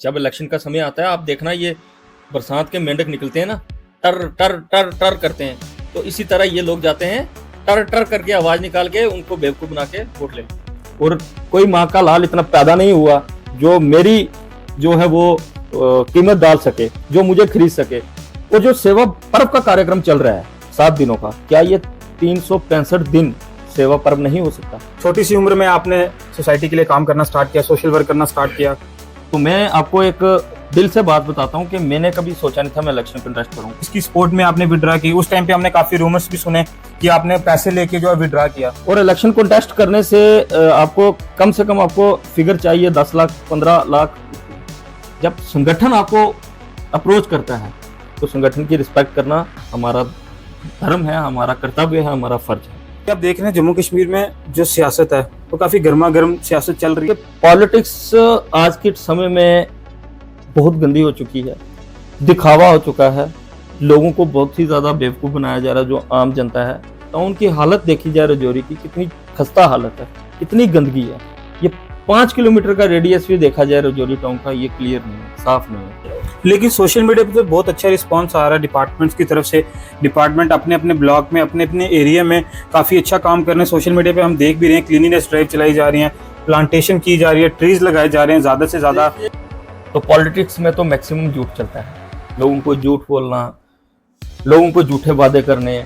जब इलेक्शन का समय आता है आप देखना, ये बरसात के मेंढक निकलते हैं ना, टर टर टर टर करते हैं, तो इसी तरह ये लोग जाते हैं टर टर करके आवाज निकाल के उनको बेवकूफ बना के वोट ले। और कोई माँ का लाल इतना पैदा नहीं हुआ जो मेरी जो है वो कीमत डाल सके, जो मुझे खरीद सके। वो जो सेवा पर्व का कार्यक्रम चल रहा है 7 दिनों का, क्या ये 365 दिन सेवा पर्व नहीं हो सकता? छोटी सी उम्र में आपने सोसाइटी के लिए काम करना स्टार्ट किया, सोशल वर्क करना स्टार्ट किया। तो मैं आपको एक दिल से बात बताता हूँ कि मैंने कभी सोचा नहीं था मैं इलेक्शन कंटेस्ट करूँ। इसकी सपोर्ट में आपने विड्रा की। उस टाइम पे हमने काफी रूमर्स भी सुने कि आपने पैसे लेके जो है विड्रा किया। और इलेक्शन कंटेस्ट करने से आपको कम से कम आपको फिगर चाहिए 10 लाख 15 लाख। जब संगठन आपको अप्रोच करता है तो संगठन की रिस्पेक्ट करना हमारा धर्म है, हमारा कर्तव्य है, हमारा फर्ज है। आप देख रहे हैं जम्मू कश्मीर में जो सियासत है वो काफी गर्मा गर्म सियासत चल रही है। पॉलिटिक्स आज के समय में बहुत गंदी हो चुकी है, दिखावा हो चुका है, लोगों को बहुत ही ज्यादा बेवकूफ बनाया जा रहा है। जो आम जनता है तो उनकी हालत देखी जाए राजौरी की, कितनी खस्ता हालत है, कितनी गंदगी है। ये 5 किलोमीटर का रेडियस भी देखा जाए राजौरी टाउन का, ये क्लियर नहीं है, साफ नहीं है। लेकिन सोशल मीडिया पे तो बहुत अच्छा रिस्पांस आ रहा है डिपार्टमेंट्स की तरफ से। डिपार्टमेंट अपने अपने ब्लॉक में, अपने अपने एरिया में काफी अच्छा काम कर रहे हैं। सोशल मीडिया पे हम देख भी रहे हैं, क्लीनिनेस ड्राइव चलाई जा रही है, प्लांटेशन की जा रही है, ट्रीज लगाए जा रहे हैं ज्यादा से ज्यादा। तो पॉलिटिक्स में तो मैक्सिमम झूठ चलता है, लोगों को झूठ बोलना, लोगों को झूठे वादे करने,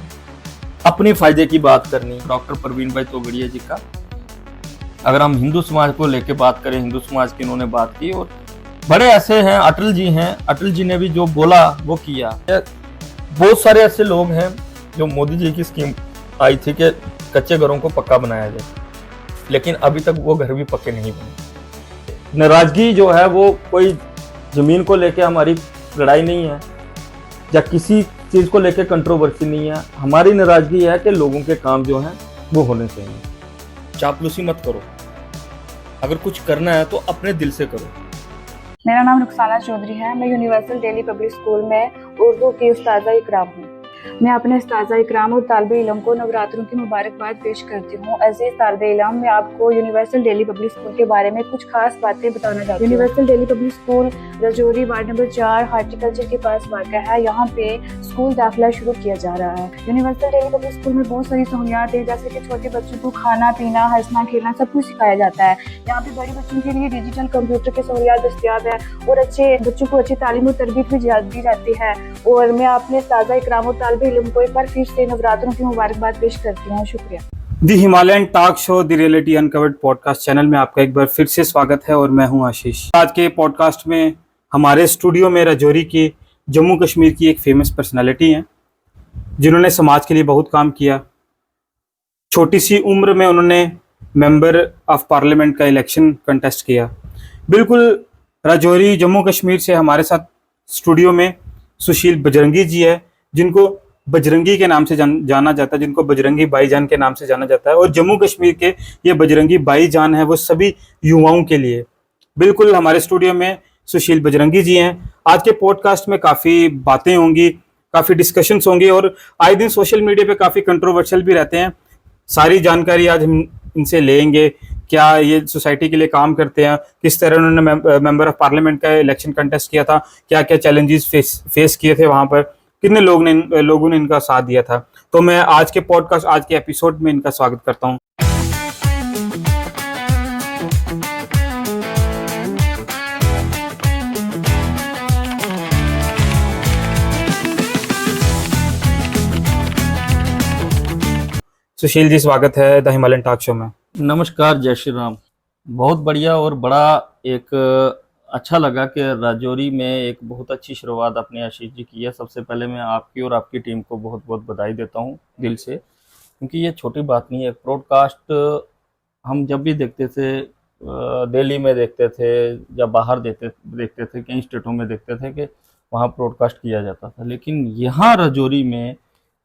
अपने फायदे की बात करनी। डॉक्टर परवीन भाई तोगड़िया जी का अगर हम हिंदू समाज को लेके बात करें, हिंदू समाज की उन्होंने बात की। और बड़े ऐसे हैं, अटल जी हैं, अटल जी ने भी जो बोला वो किया। बहुत सारे ऐसे लोग हैं जो मोदी जी की स्कीम आई थी कि कच्चे घरों को पक्का बनाया जाए, लेकिन अभी तक वो घर भी पक्के नहीं बने। नाराजगी जो है वो कोई जमीन को लेके हमारी लड़ाई नहीं है या किसी चीज को लेके कंट्रोवर्सी नहीं है। हमारी नाराजगी है कि लोगों के काम जो हैं वो होने चाहिए। चापलूसी मत करो, अगर कुछ करना है तो अपने दिल से करो। मेरा नाम रुखसाना चौधरी है। मैं यूनिवर्सल दिल्ली पब्लिक स्कूल में उर्दू की उस्ताज़ा इकराम हूँ। मैं अपने उस्ताज़ा इकराम और तालिबे इल्म को नवरात्रों की मुबारकबाद पेश करती हूँ। अज़ीज़ तालिबे इल्म, मैं आपको यूनिवर्सल दिल्ली पब्लिक स्कूल के बारे में कुछ खास बातें बताना चाहती हूँ। Universal Delhi public school Rajouri ward number 4 horticulture के पास वाक़ा है। यहाँ पे स्कूल दाखिला शुरू किया जा रहा है। यूनिवर्सल दिल्ली पब्लिक स्कूल में बहुत सारी सहूलियात है, जैसे कि छोटे बच्चों को खाना पीना, हंसना खेलना सब कुछ सिखाया जाता है। यहाँ पे बड़े बच्चों के लिए डिजिटल कंप्यूटर की सहूलियात दस्तियाब है और अच्छे बच्चों को अच्छी तालीम और तरबियत भी दी जाती है। और मैं अपने उस्ताज़ा इकराम और तालिबे इल्म को एक बार फिर से नवरात्रों की मुबारकबाद पेश करती हूँ। शुक्रिया। The Himalayan talk show the reality uncovered podcast channel में आपका एक बार फिर से स्वागत है और मैं हूं आशीष। आज के पॉडकास्ट में हमारे स्टूडियो में राजौरी की, जम्मू कश्मीर की एक फेमस पर्सनालिटी हैं जिन्होंने समाज के लिए बहुत काम किया। छोटी सी उम्र में उन्होंने मेंबर ऑफ पार्लियामेंट का इलेक्शन कंटेस्ट किया। बिल्कुल राजौरी जम्मू कश्मीर से हमारे साथ स्टूडियो में सुशील बजरंगी जी है, जिनको बजरंगी के नाम से जाना जाता है, जिनको बजरंगी भाईजान के नाम से जाना जाता है। और जम्मू कश्मीर के ये बजरंगी भाईजान है वो सभी युवाओं के लिए। बिल्कुल हमारे स्टूडियो में सुशील बजरंगी जी हैं। आज के पॉडकास्ट में काफ़ी बातें होंगी, काफ़ी डिस्कशंस होंगी और आए दिन सोशल मीडिया पे काफ़ी कंट्रोवर्शियल भी रहते हैं। सारी जानकारी आज हम इनसे लेंगे। क्या ये सोसाइटी के लिए काम करते हैं, किस तरह उन्होंने मेंबर ऑफ पार्लियामेंट का इलेक्शन कंटेस्ट किया था, क्या क्या चैलेंजेस फेस किए थे वहाँ पर, कितने लोगों ने इनका साथ दिया था। तो मैं आज के पॉडकास्ट, आज के एपिसोड में इनका स्वागत करता हूँ। सुशील जी, स्वागत है द हिमालयन टॉक शो में। नमस्कार, जय श्री राम। बहुत बढ़िया और बड़ा एक अच्छा लगा कि राजौरी में एक बहुत अच्छी शुरुआत अपने आशीष जी की है। सबसे पहले मैं आपकी और आपकी टीम को बहुत बहुत बधाई देता हूँ दिल से, क्योंकि ये छोटी बात नहीं है। ब्रॉडकास्ट हम जब भी देखते थे, दिल्ली में देखते थे या बाहर देखते थे, कई स्टेटों में देखते थे कि वहाँ ब्रॉडकास्ट किया जाता था, लेकिन यहाँ राजौरी में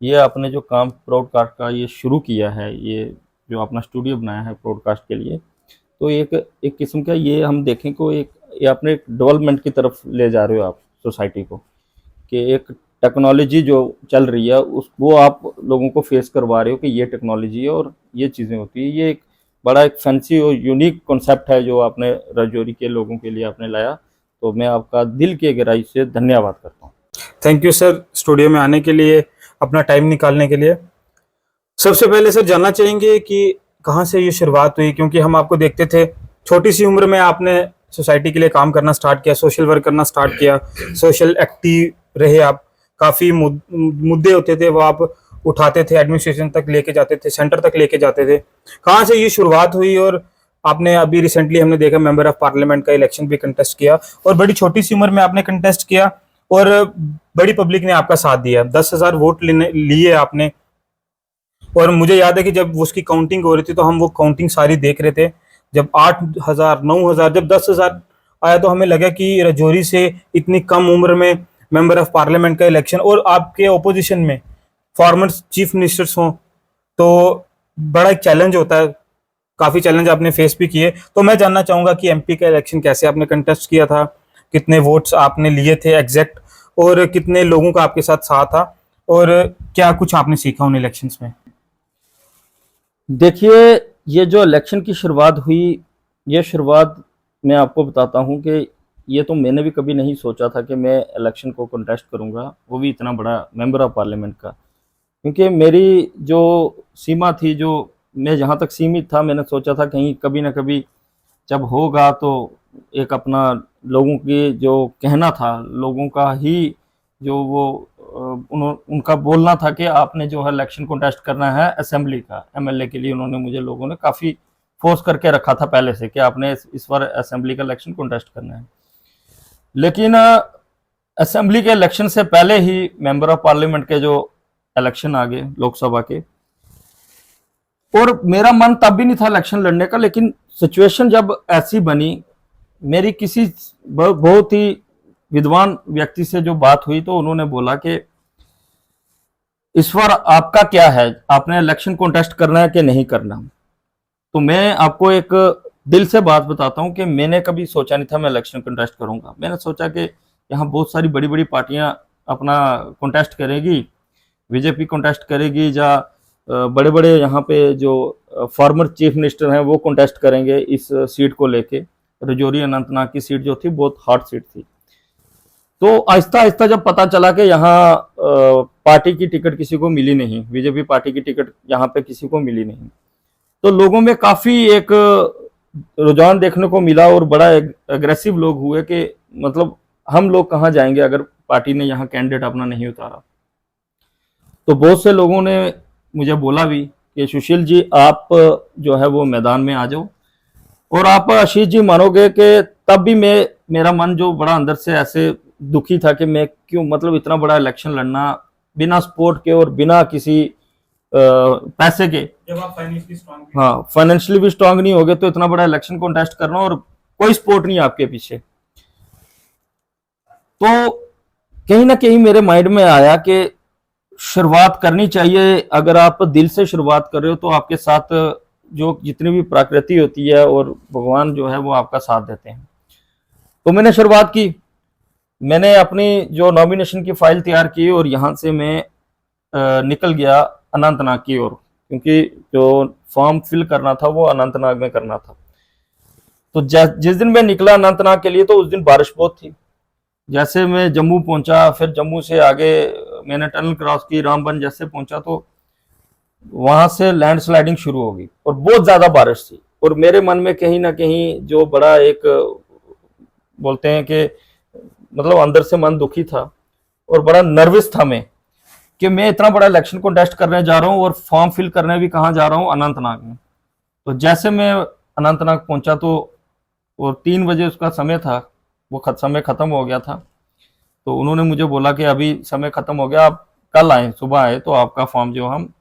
ये आपने जो काम ब्रॉडकास्ट का ये शुरू किया है, ये जो अपना स्टूडियो बनाया है ब्रॉडकास्ट के लिए, तो एक किस्म का ये हम देखें को ये अपने डेवलपमेंट की तरफ ले जा रहे हो आप सोसाइटी को, कि एक टेक्नोलॉजी जो चल रही है वो आप लोगों को फेस करवा रहे हो कि ये टेक्नोलॉजी है और ये चीज़ें होती है। ये एक बड़ा एक फैंसी और यूनिक कॉन्सेप्ट है जो आपने राजौरी के लोगों के लिए आपने लाया। तो मैं आपका दिल की गहराई से धन्यवाद करता हूँ। थैंक यू सर, स्टूडियो में आने के लिए, अपना टाइम निकालने के लिए। सबसे पहले सर जानना चाहेंगे कि कहाँ से ये शुरुआत हुई, क्योंकि हम आपको देखते थे छोटी सी उम्र में आपने सोसाइटी के लिए काम करना स्टार्ट किया, सोशल वर्क करना स्टार्ट किया, सोशल एक्टिव रहे आप, काफ़ी मुद्दे होते थे वो आप उठाते थे, एडमिनिस्ट्रेशन तक लेके जाते थे, सेंटर तक लेके जाते थे। कहाँ से ये शुरुआत हुई? और आपने अभी रिसेंटली हमने देखा मेंबर ऑफ पार्लियामेंट का इलेक्शन भी कंटेस्ट किया, और बड़ी छोटी सी उम्र में आपने कंटेस्ट किया और बड़ी पब्लिक ने आपका साथ दिया, 10,000 वोट लिए आपने। और मुझे याद है कि जब उसकी काउंटिंग हो रही थी तो हम वो काउंटिंग सारी देख रहे थे, जब 8,000, 9,000, जब 10,000 आया तो हमें लगा कि राजौरी से इतनी कम उम्र में मेंबर ऑफ पार्लियामेंट का इलेक्शन, और आपके ओपोजिशन में फॉर्मर चीफ मिनिस्टर्स हों, तो बड़ा एक चैलेंज होता है। काफ़ी चैलेंज आपने फेस भी किए। तो मैं जानना चाहूँगा कि एमपी का इलेक्शन कैसे आपने कंटेस्ट किया था, कितने वोट्स आपने लिए थे एग्जैक्ट, और कितने लोगों का आपके साथ था, और क्या कुछ आपने सीखा उन इलेक्शंस में? देखिए, ये जो इलेक्शन की शुरुआत हुई, ये शुरुआत मैं आपको बताता हूँ कि ये तो मैंने भी कभी नहीं सोचा था कि मैं इलेक्शन को कंटेस्ट करूँगा, वो भी इतना बड़ा मेंबर ऑफ पार्लियामेंट का। क्योंकि मेरी जो सीमा थी, जो मैं जहाँ तक सीमित था, मैंने सोचा था कहीं कभी ना कभी जब होगा तो एक अपना लोगों की जो कहना था, लोगों का ही जो वो उनका बोलना था कि आपने जो है इलेक्शन कंटेस्ट करना है असेंबली का, एमएलए के लिए उन्होंने मुझे, लोगों ने काफ़ी फोर्स करके रखा था पहले से कि आपने इस बार असेंबली का इलेक्शन कंटेस्ट करना है। लेकिन असेंबली के इलेक्शन से पहले ही मेंबर ऑफ पार्लियामेंट के जो इलेक्शन आ गए लोकसभा के, और मेरा मन तब भी नहीं था इलेक्शन लड़ने का, लेकिन सिचुएशन जब ऐसी बनी, मेरी किसी बहुत ही विद्वान व्यक्ति से जो बात हुई तो उन्होंने बोला कि इस बार आपका क्या है, आपने इलेक्शन कॉन्टेस्ट करना है कि नहीं करना। तो मैं आपको एक दिल से बात बताता हूं कि मैंने कभी सोचा नहीं था मैं इलेक्शन कॉन्टेस्ट करूंगा। मैंने सोचा कि यहाँ बहुत सारी बड़ी बड़ी पार्टियां अपना कॉन्टेस्ट करेगी, बीजेपी कॉन्टेस्ट करेगी, या बड़े बड़े यहाँ पे जो फॉर्मर चीफ मिनिस्टर हैं वो कॉन्टेस्ट करेंगे इस सीट को लेके। राजौरी अनंतनाग की सीट जो थी बहुत हार्ड सीट थी। तो आहिस्ता आहिस्ता जब पता चला कि यहाँ पार्टी की टिकट किसी को मिली नहीं, बीजेपी पार्टी की टिकट यहाँ पे किसी को मिली नहीं, तो लोगों में काफी एक रुझान देखने को मिला और बड़ा एग्रेसिव लोग हुए कि मतलब हम लोग कहाँ जाएंगे अगर पार्टी ने यहाँ कैंडिडेट अपना नहीं उतारा। तो बहुत से लोगों ने मुझे बोला भी कि सुशील जी आप जो है वो मैदान में आ जाओ। और आप आशीष जी मानोगे कि तब भी मेरा मन जो बड़ा अंदर से ऐसे दुखी था कि मैं क्यों, मतलब इतना बड़ा इलेक्शन लड़ना बिना सपोर्ट के और बिना किसी पैसे के, जब आप फाइनेंशियली स्ट्रांग, हाँ फाइनेंशियली भी स्ट्रांग नहीं होगे तो इतना बड़ा इलेक्शन कॉन्टेस्ट करना और कोई सपोर्ट नहीं आपके पीछे। तो कहीं ना कहीं मेरे माइंड में आया कि शुरुआत करनी चाहिए। अगर आप दिल से शुरुआत कर रहे हो तो आपके साथ जो जितनी भी प्रकृति होती है और भगवान जो है वो आपका साथ देते हैं। तो मैंने शुरुआत की, मैंने अपनी जो नॉमिनेशन की फाइल तैयार की और यहाँ से मैं निकल गया अनंतनाग की ओर, क्योंकि जो फॉर्म फिल करना था वो अनंतनाग में करना था। तो जिस दिन मैं निकला अनंतनाग के लिए तो उस दिन बारिश बहुत थी। जैसे मैं जम्मू पहुंचा, फिर जम्मू से आगे मैंने टनल क्रॉस की, रामबन जैसे पहुंचा तो वहां से लैंडस्लाइडिंग शुरू हो गई और बहुत ज्यादा बारिश थी। और मेरे मन में कहीं ना कहीं जो बड़ा एक बोलते हैं कि मतलब अंदर से मन दुखी था और बड़ा नर्वस था मैं कि मैं इतना बड़ा इलेक्शन कॉन्टेस्ट करने जा रहा हूँ और फॉर्म फिल करने भी कहाँ जा रहा हूँ, अनंतनाग में। तो जैसे मैं अनंतनाग पहुंचा तो और 3 बजे उसका समय था, वो समय खत्म हो गया था। तो उन्होंने मुझे बोला कि अभी समय खत्म हो गया, आप कल आए, सुबह आए तो आपका फॉर्म जो हम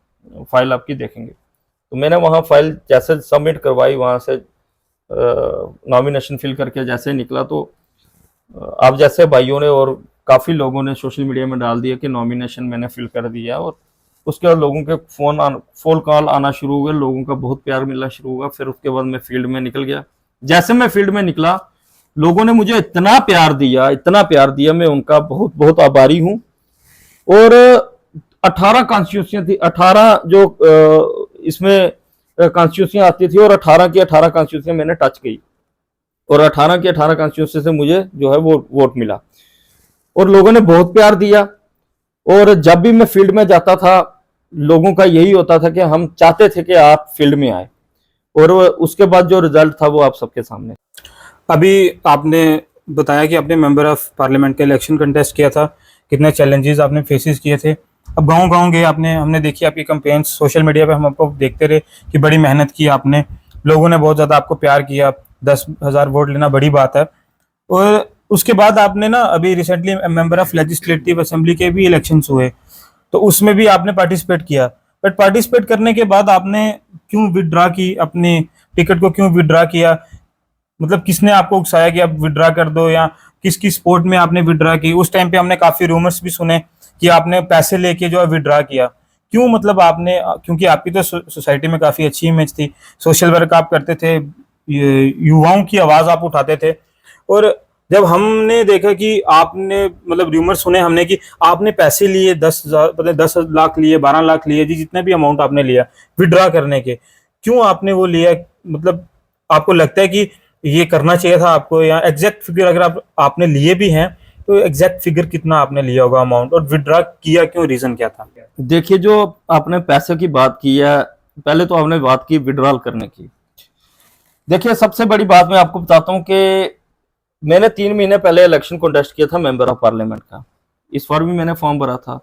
फाइल आपकी देखेंगे। तो मैंने वहाँ फाइल जैसे सबमिट करवाई, वहाँ से नॉमिनेशन फिल करके जैसे निकला तो आप जैसे भाइयों ने और काफ़ी लोगों ने सोशल मीडिया में डाल दिया कि नॉमिनेशन मैंने फिल कर दिया। और उसके बाद लोगों के फोन कॉल आना शुरू हो गए, लोगों का बहुत प्यार मिलना शुरू हुआ। फिर उसके बाद मैं फील्ड में निकल गया। जैसे मैं फील्ड में निकला, लोगों ने मुझे इतना प्यार दिया, मैं उनका बहुत बहुत आभारी हूँ। और 18 कॉन्स्टिट्यूंसियां थी, 18 जो इसमें कॉन्स्टिट्यूंसियां आती थी और 18 की 18 कॉन्स्टिट्यूंसियां मैंने टच की। और 18 के 18 कॉन्स्टिट्यूंसी से मुझे जो है वो वोट मिला और लोगों ने बहुत प्यार दिया। और जब भी मैं फील्ड में जाता था लोगों का यही होता था कि हम चाहते थे कि आप फील्ड में आए, और उसके बाद जो रिजल्ट था वो आप सबके सामने। अभी आपने बताया कि आपने मेंबर ऑफ पार्लियामेंट का इलेक्शन कंटेस्ट किया था, कितने चैलेंजेस आपने फेसेस किए थे। अब गांव-गांव गए आपने, हमने देखी आपकी कैंपेन्स सोशल मीडिया पे, हम आपको देखते रहे कि बड़ी मेहनत की आपने, लोगों ने बहुत ज़्यादा आपको प्यार किया। 10,000 वोट लेना बड़ी बात है। और उसके बाद आपने ना अभी recently member of legislative assembly के भी इलेक्शंस हुए, तो उसमें भी आपने पार्टिसिपेट किया। बट पार्टिसिपेट करने के बाद आपने क्यों विड्रा की, अपनी टिकट को क्यों विड्रा किया? मतलब किसने आपको उकसाया कि आप विड्रा कर दो, या किसकी सपोर्ट में आपने विड्रा की? उस टाइम पे हमने काफी रूमर्स भी सुने कि आपने पैसे लेके जो है विड्रा किया। क्यों, मतलब आपने, क्योंकि आपकी तो सोसाइटी में काफी अच्छी इमेज थी, सोशल वर्क आप करते थे, युवाओं की आवाज आप उठाते थे। और जब हमने देखा कि आपने, मतलब रूमर सुने हमने कि आपने पैसे लिए 10,000, मतलब 10 लाख लिए, 12 लाख लिए, जी जितने भी अमाउंट आपने लिया विड्रा करने के, क्यों आपने वो लिया? मतलब आपको लगता है कि ये करना चाहिए था आपको, या एग्जैक्ट फिगर अगर आपने लिए भी हैं तो एग्जैक्ट फिगर कितना आपने लिया होगा अमाउंट, और विड्रा किया क्यों, रीजन क्या था? देखिए, जो आपने पैसे की बात की है, पहले तो आपने बात की विड्रॉल करने की। देखिए, सबसे बड़ी बात मैं आपको बताता हूं कि मैंने 3 महीने पहले इलेक्शन कॉन्टेस्ट किया था मेंबर ऑफ पार्लियामेंट का। इस बार भी मैंने फॉर्म भरा था।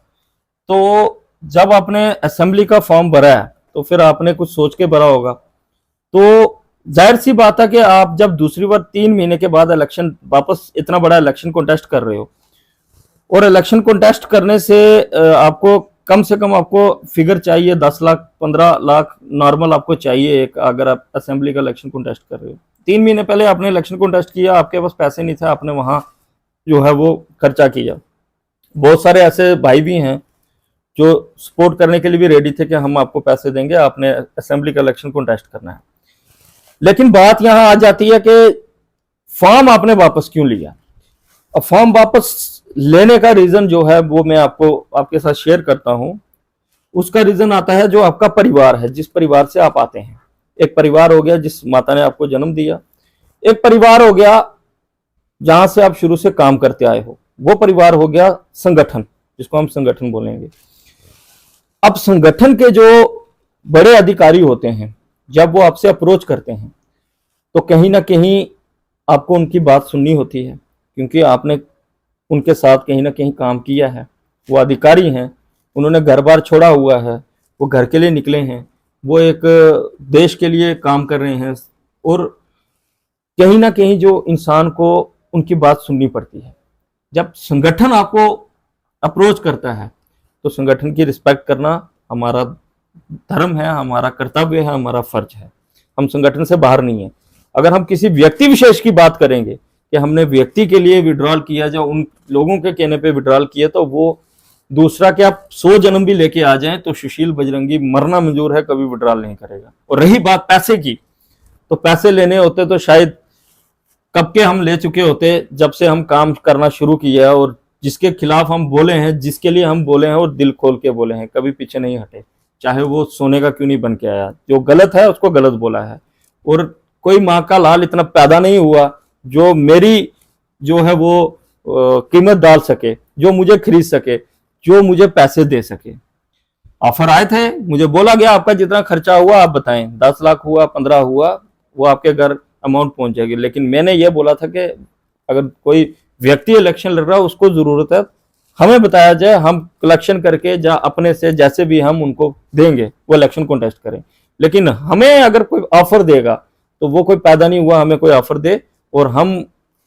तो जब आपने असेंबली का फॉर्म भरा है तो फिर आपने कुछ सोच के भरा होगा। तो जाहिर सी बात है कि आप जब दूसरी बार 3 महीने के बाद इलेक्शन, वापस इतना बड़ा इलेक्शन कॉन्टेस्ट कर रहे हो, और इलेक्शन कॉन्टेस्ट करने से आपको कम से कम आपको फिगर चाहिए 10 लाख 15 लाख नॉर्मल आपको चाहिए एक, अगर आप असेंबली का इलेक्शन कॉन्टेस्ट कर रहे हो। 3 महीने पहले आपने इलेक्शन कॉन्टेस्ट किया, आपके पास पैसे नहीं थे, आपने वहां जो है वो खर्चा किया। बहुत सारे ऐसे भाई भी हैं जो सपोर्ट करने के लिए भी रेडी थे कि हम आपको पैसे देंगे, आपने असेंबली का इलेक्शन कॉन्टेस्ट करना है। लेकिन बात यहां आ जाती है कि फॉर्म आपने वापस क्यों लिया। अब फॉर्म वापस लेने का रीजन जो है वो मैं आपको आपके साथ शेयर करता हूं। उसका रीजन आता है जो आपका परिवार है, जिस परिवार से आप आते हैं। एक परिवार हो गया जिस माता ने आपको जन्म दिया, एक परिवार हो गया जहां से आप शुरू से काम करते आए हो, वो परिवार हो गया संगठन, जिसको हम संगठन बोलेंगे। अब संगठन के जो बड़े अधिकारी होते हैं, जब वो आपसे अप्रोच करते हैं तो कहीं ना कहीं आपको उनकी बात सुननी होती है, क्योंकि आपने उनके साथ कहीं ना कहीं काम किया है। वो अधिकारी हैं, उन्होंने घर बार छोड़ा हुआ है, वो घर के लिए निकले हैं, वो एक देश के लिए काम कर रहे हैं, और कहीं ना कहीं जो इंसान को उनकी बात सुननी पड़ती है। जब संगठन आपको अप्रोच करता है तो संगठन की रिस्पेक्ट करना हमारा धर्म है, हमारा कर्तव्य है, हमारा फर्ज है। हम संगठन से बाहर नहीं है। अगर हम किसी व्यक्ति विशेष की बात करेंगे कि हमने व्यक्ति के लिए विड्रॉल किया, जो उन लोगों के कहने पे विड्रॉल किया, तो वो दूसरा कि आप 100 जन्म भी लेके आ जाएं तो सुशील बजरंगी मरना मंजूर है, कभी विड्रॉल नहीं करेगा। और रही बात पैसे की, तो पैसे लेने होते तो शायद कब के हम ले चुके होते, जब से हम काम करना शुरू किया, और जिसके खिलाफ हम बोले हैं, जिसके लिए हम बोले हैं, और दिल खोल के बोले हैं, कभी पीछे नहीं हटे, चाहे वो सोने का क्यों नहीं बन के आया। जो गलत है उसको गलत बोला है, और कोई माँ का लाल इतना पैदा नहीं हुआ जो मेरी जो है वो कीमत डाल सके, जो मुझे खरीद सके, जो मुझे पैसे दे सके। ऑफर आए थे, मुझे बोला गया आपका जितना खर्चा हुआ आप बताएं, 10 लाख हुआ, 15 हुआ, वो आपके घर अमाउंट पहुंच जाएगी। लेकिन मैंने ये बोला था कि अगर कोई व्यक्ति इलेक्शन लड़ रहा है, उसको जरूरत है हमें बताया जाए, हम कलेक्शन करके जा अपने से जैसे भी हम उनको देंगे, वो इलेक्शन कॉन्टेस्ट करें। लेकिन हमें अगर कोई ऑफर देगा तो वो कोई पैदा नहीं हुआ, हमें कोई ऑफर दे और हम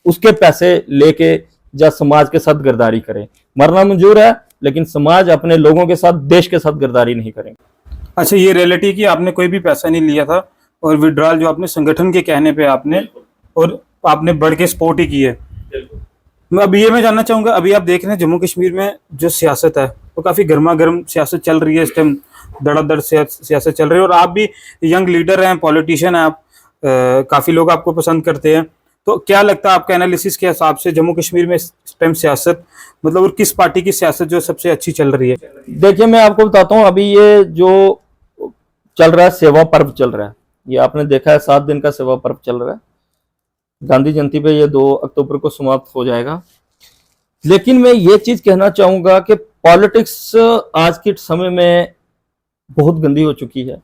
उसके पैसे लेके जा समाज के साथ गद्दारी करें। मरना मंजूर है, लेकिन समाज अपने लोगों के साथ, देश के साथ गद्दारी नहीं करेंगे। अच्छा, ये रियलिटी कि आपने कोई भी पैसा नहीं लिया था, और विड्रॉल जो आपने संगठन के कहने पे आपने, और आपने बढ़ के सपोर्ट ही की है। मैं जानना चाहूंगा, अभी आप देख रहे हैं जम्मू कश्मीर में जो सियासत है वो काफी गर्मा गर्म सियासत चल रही है इस टाइम, धड़ाधड़ सियासत चल रही है, और आप भी यंग लीडर हैं, पॉलिटिशियन हैं आप, काफी लोग आपको पसंद करते हैं। तो क्या लगता है आपका एनालिसिस के हिसाब से जम्मू कश्मीर में इस टाइम सियासत, मतलब और किस पार्टी की सियासत जो सबसे अच्छी चल रही है? देखिए, मैं आपको बताता हूँ, अभी ये जो चल रहा है सेवा पर्व चल रहा है, ये आपने देखा है 7 दिन का सेवा पर्व चल रहा है। गांधी जयंती पे ये 2 अक्टूबर को समाप्त हो जाएगा। लेकिन मैं ये चीज कहना चाहूंगा कि पॉलिटिक्स आज के समय में बहुत गंदी हो चुकी है,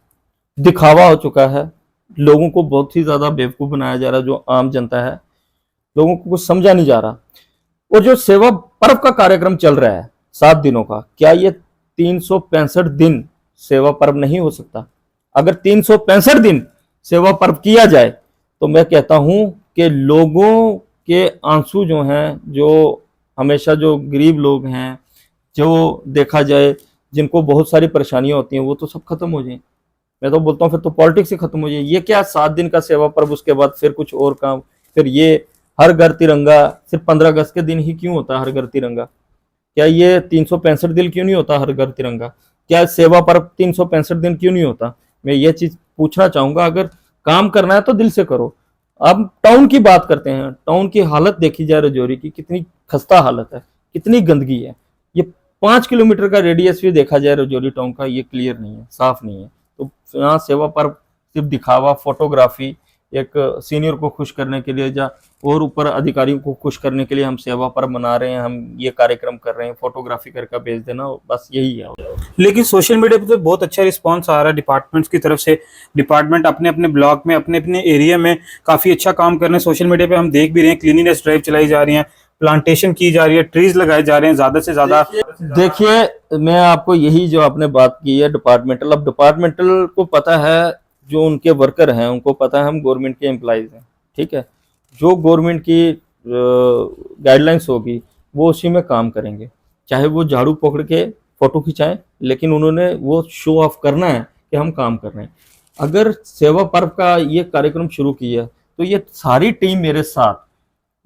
दिखावा हो चुका है, लोगों को बहुत ही ज्यादा बेवकूफ बनाया जा रहा है। जो आम जनता है, लोगों को कुछ समझा नहीं जा रहा। और जो सेवा पर्व का कार्यक्रम चल रहा है 7 दिनों का, क्या ये 365 दिन सेवा पर्व नहीं हो सकता? अगर 365 दिन सेवा पर्व किया जाए तो मैं कहता हूं कि लोगों के आंसू जो हैं, जो हमेशा जो गरीब लोग हैं, जो देखा जाए जिनको बहुत सारी परेशानियां होती हैं, वो तो सब खत्म हो जाए। मैं तो बोलता हूँ फिर तो पॉलिटिक्स ही खत्म हो जाए। ये क्या 7 दिन का सेवा पर्व, उसके बाद फिर कुछ और काम, फिर ये हर घर तिरंगा सिर्फ 15 अगस्त के दिन ही क्यों होता है? हर घर तिरंगा, क्या ये 365 दिन क्यों नहीं होता हर घर तिरंगा? क्या सेवा पर्व 365 दिन क्यों नहीं होता? मैं ये चीज पूछना चाहूंगा। अगर काम करना है तो दिल से करो। अब टाउन की बात करते हैं। टाउन की हालत देखी जाए राजौरी की, कितनी खस्ता हालत है, कितनी गंदगी है। ये 5 किलोमीटर का रेडियस भी देखा जाए राजौरी टाउन का, ये क्लियर नहीं है, साफ नहीं है। तो यहाँ सेवा पर्व सिर्फ दिखावा, फोटोग्राफी, एक सीनियर को खुश करने के लिए या और ऊपर अधिकारियों को खुश करने के लिए हम सेवा पर्व मना रहे हैं, हम ये कार्यक्रम कर रहे हैं, फोटोग्राफी करके भेज देना, बस यही है। लेकिन सोशल मीडिया पे तो बहुत अच्छा रिस्पांस आ रहा है डिपार्टमेंट्स की तरफ से। डिपार्टमेंट अपने अपने ब्लॉक में, अपने अपने एरिया में काफी अच्छा काम कर रहे हैं। सोशल मीडिया पे हम देख भी रहे हैं, क्लीनिनेस ड्राइव चलाई जा रही है, प्लांटेशन की जा रही है, ट्रीज लगाए जा रहे हैं ज्यादा से ज्यादा। देखिए, मैं आपको यही जो आपने बात की है डिपार्टमेंटल, अब डिपार्टमेंटल को पता है, जो उनके वर्कर हैं उनको पता है हम गवर्नमेंट के एम्प्लॉइज हैं, ठीक है। जो गवर्नमेंट की गाइडलाइंस होगी वो उसी में काम करेंगे। चाहे वो झाड़ू पकड़ के फोटो खिंचाएं, लेकिन उन्होंने वो शो ऑफ करना है कि हम काम कर रहे हैं। अगर सेवा पर्व का ये कार्यक्रम शुरू किया तो ये सारी टीम मेरे साथ,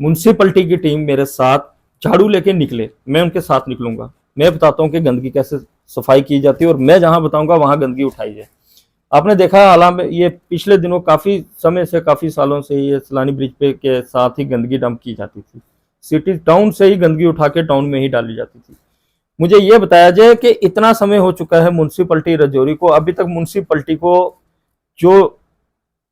म्यूनसिपलिटी की टीम मेरे साथ झाड़ू लेके निकले, मैं उनके साथ निकलूंगा। मैं बताता हूँ कि गंदगी कैसे सफाई की जाती है और मैं जहां बताऊंगा वहां गंदगी उठाई जाए। आपने देखा हालांकि ये पिछले दिनों काफी समय से, काफी सालों से ये सलानी ब्रिज पे के साथ ही गंदगी डंप की जाती थी। सिटी टाउन से ही गंदगी उठा के टाउन में ही डाली जाती थी। मुझे ये बताया जाए कि इतना समय हो चुका है म्यूनसिपलिटी राजौरी को, अभी तक म्यूनसिपलिटी को जो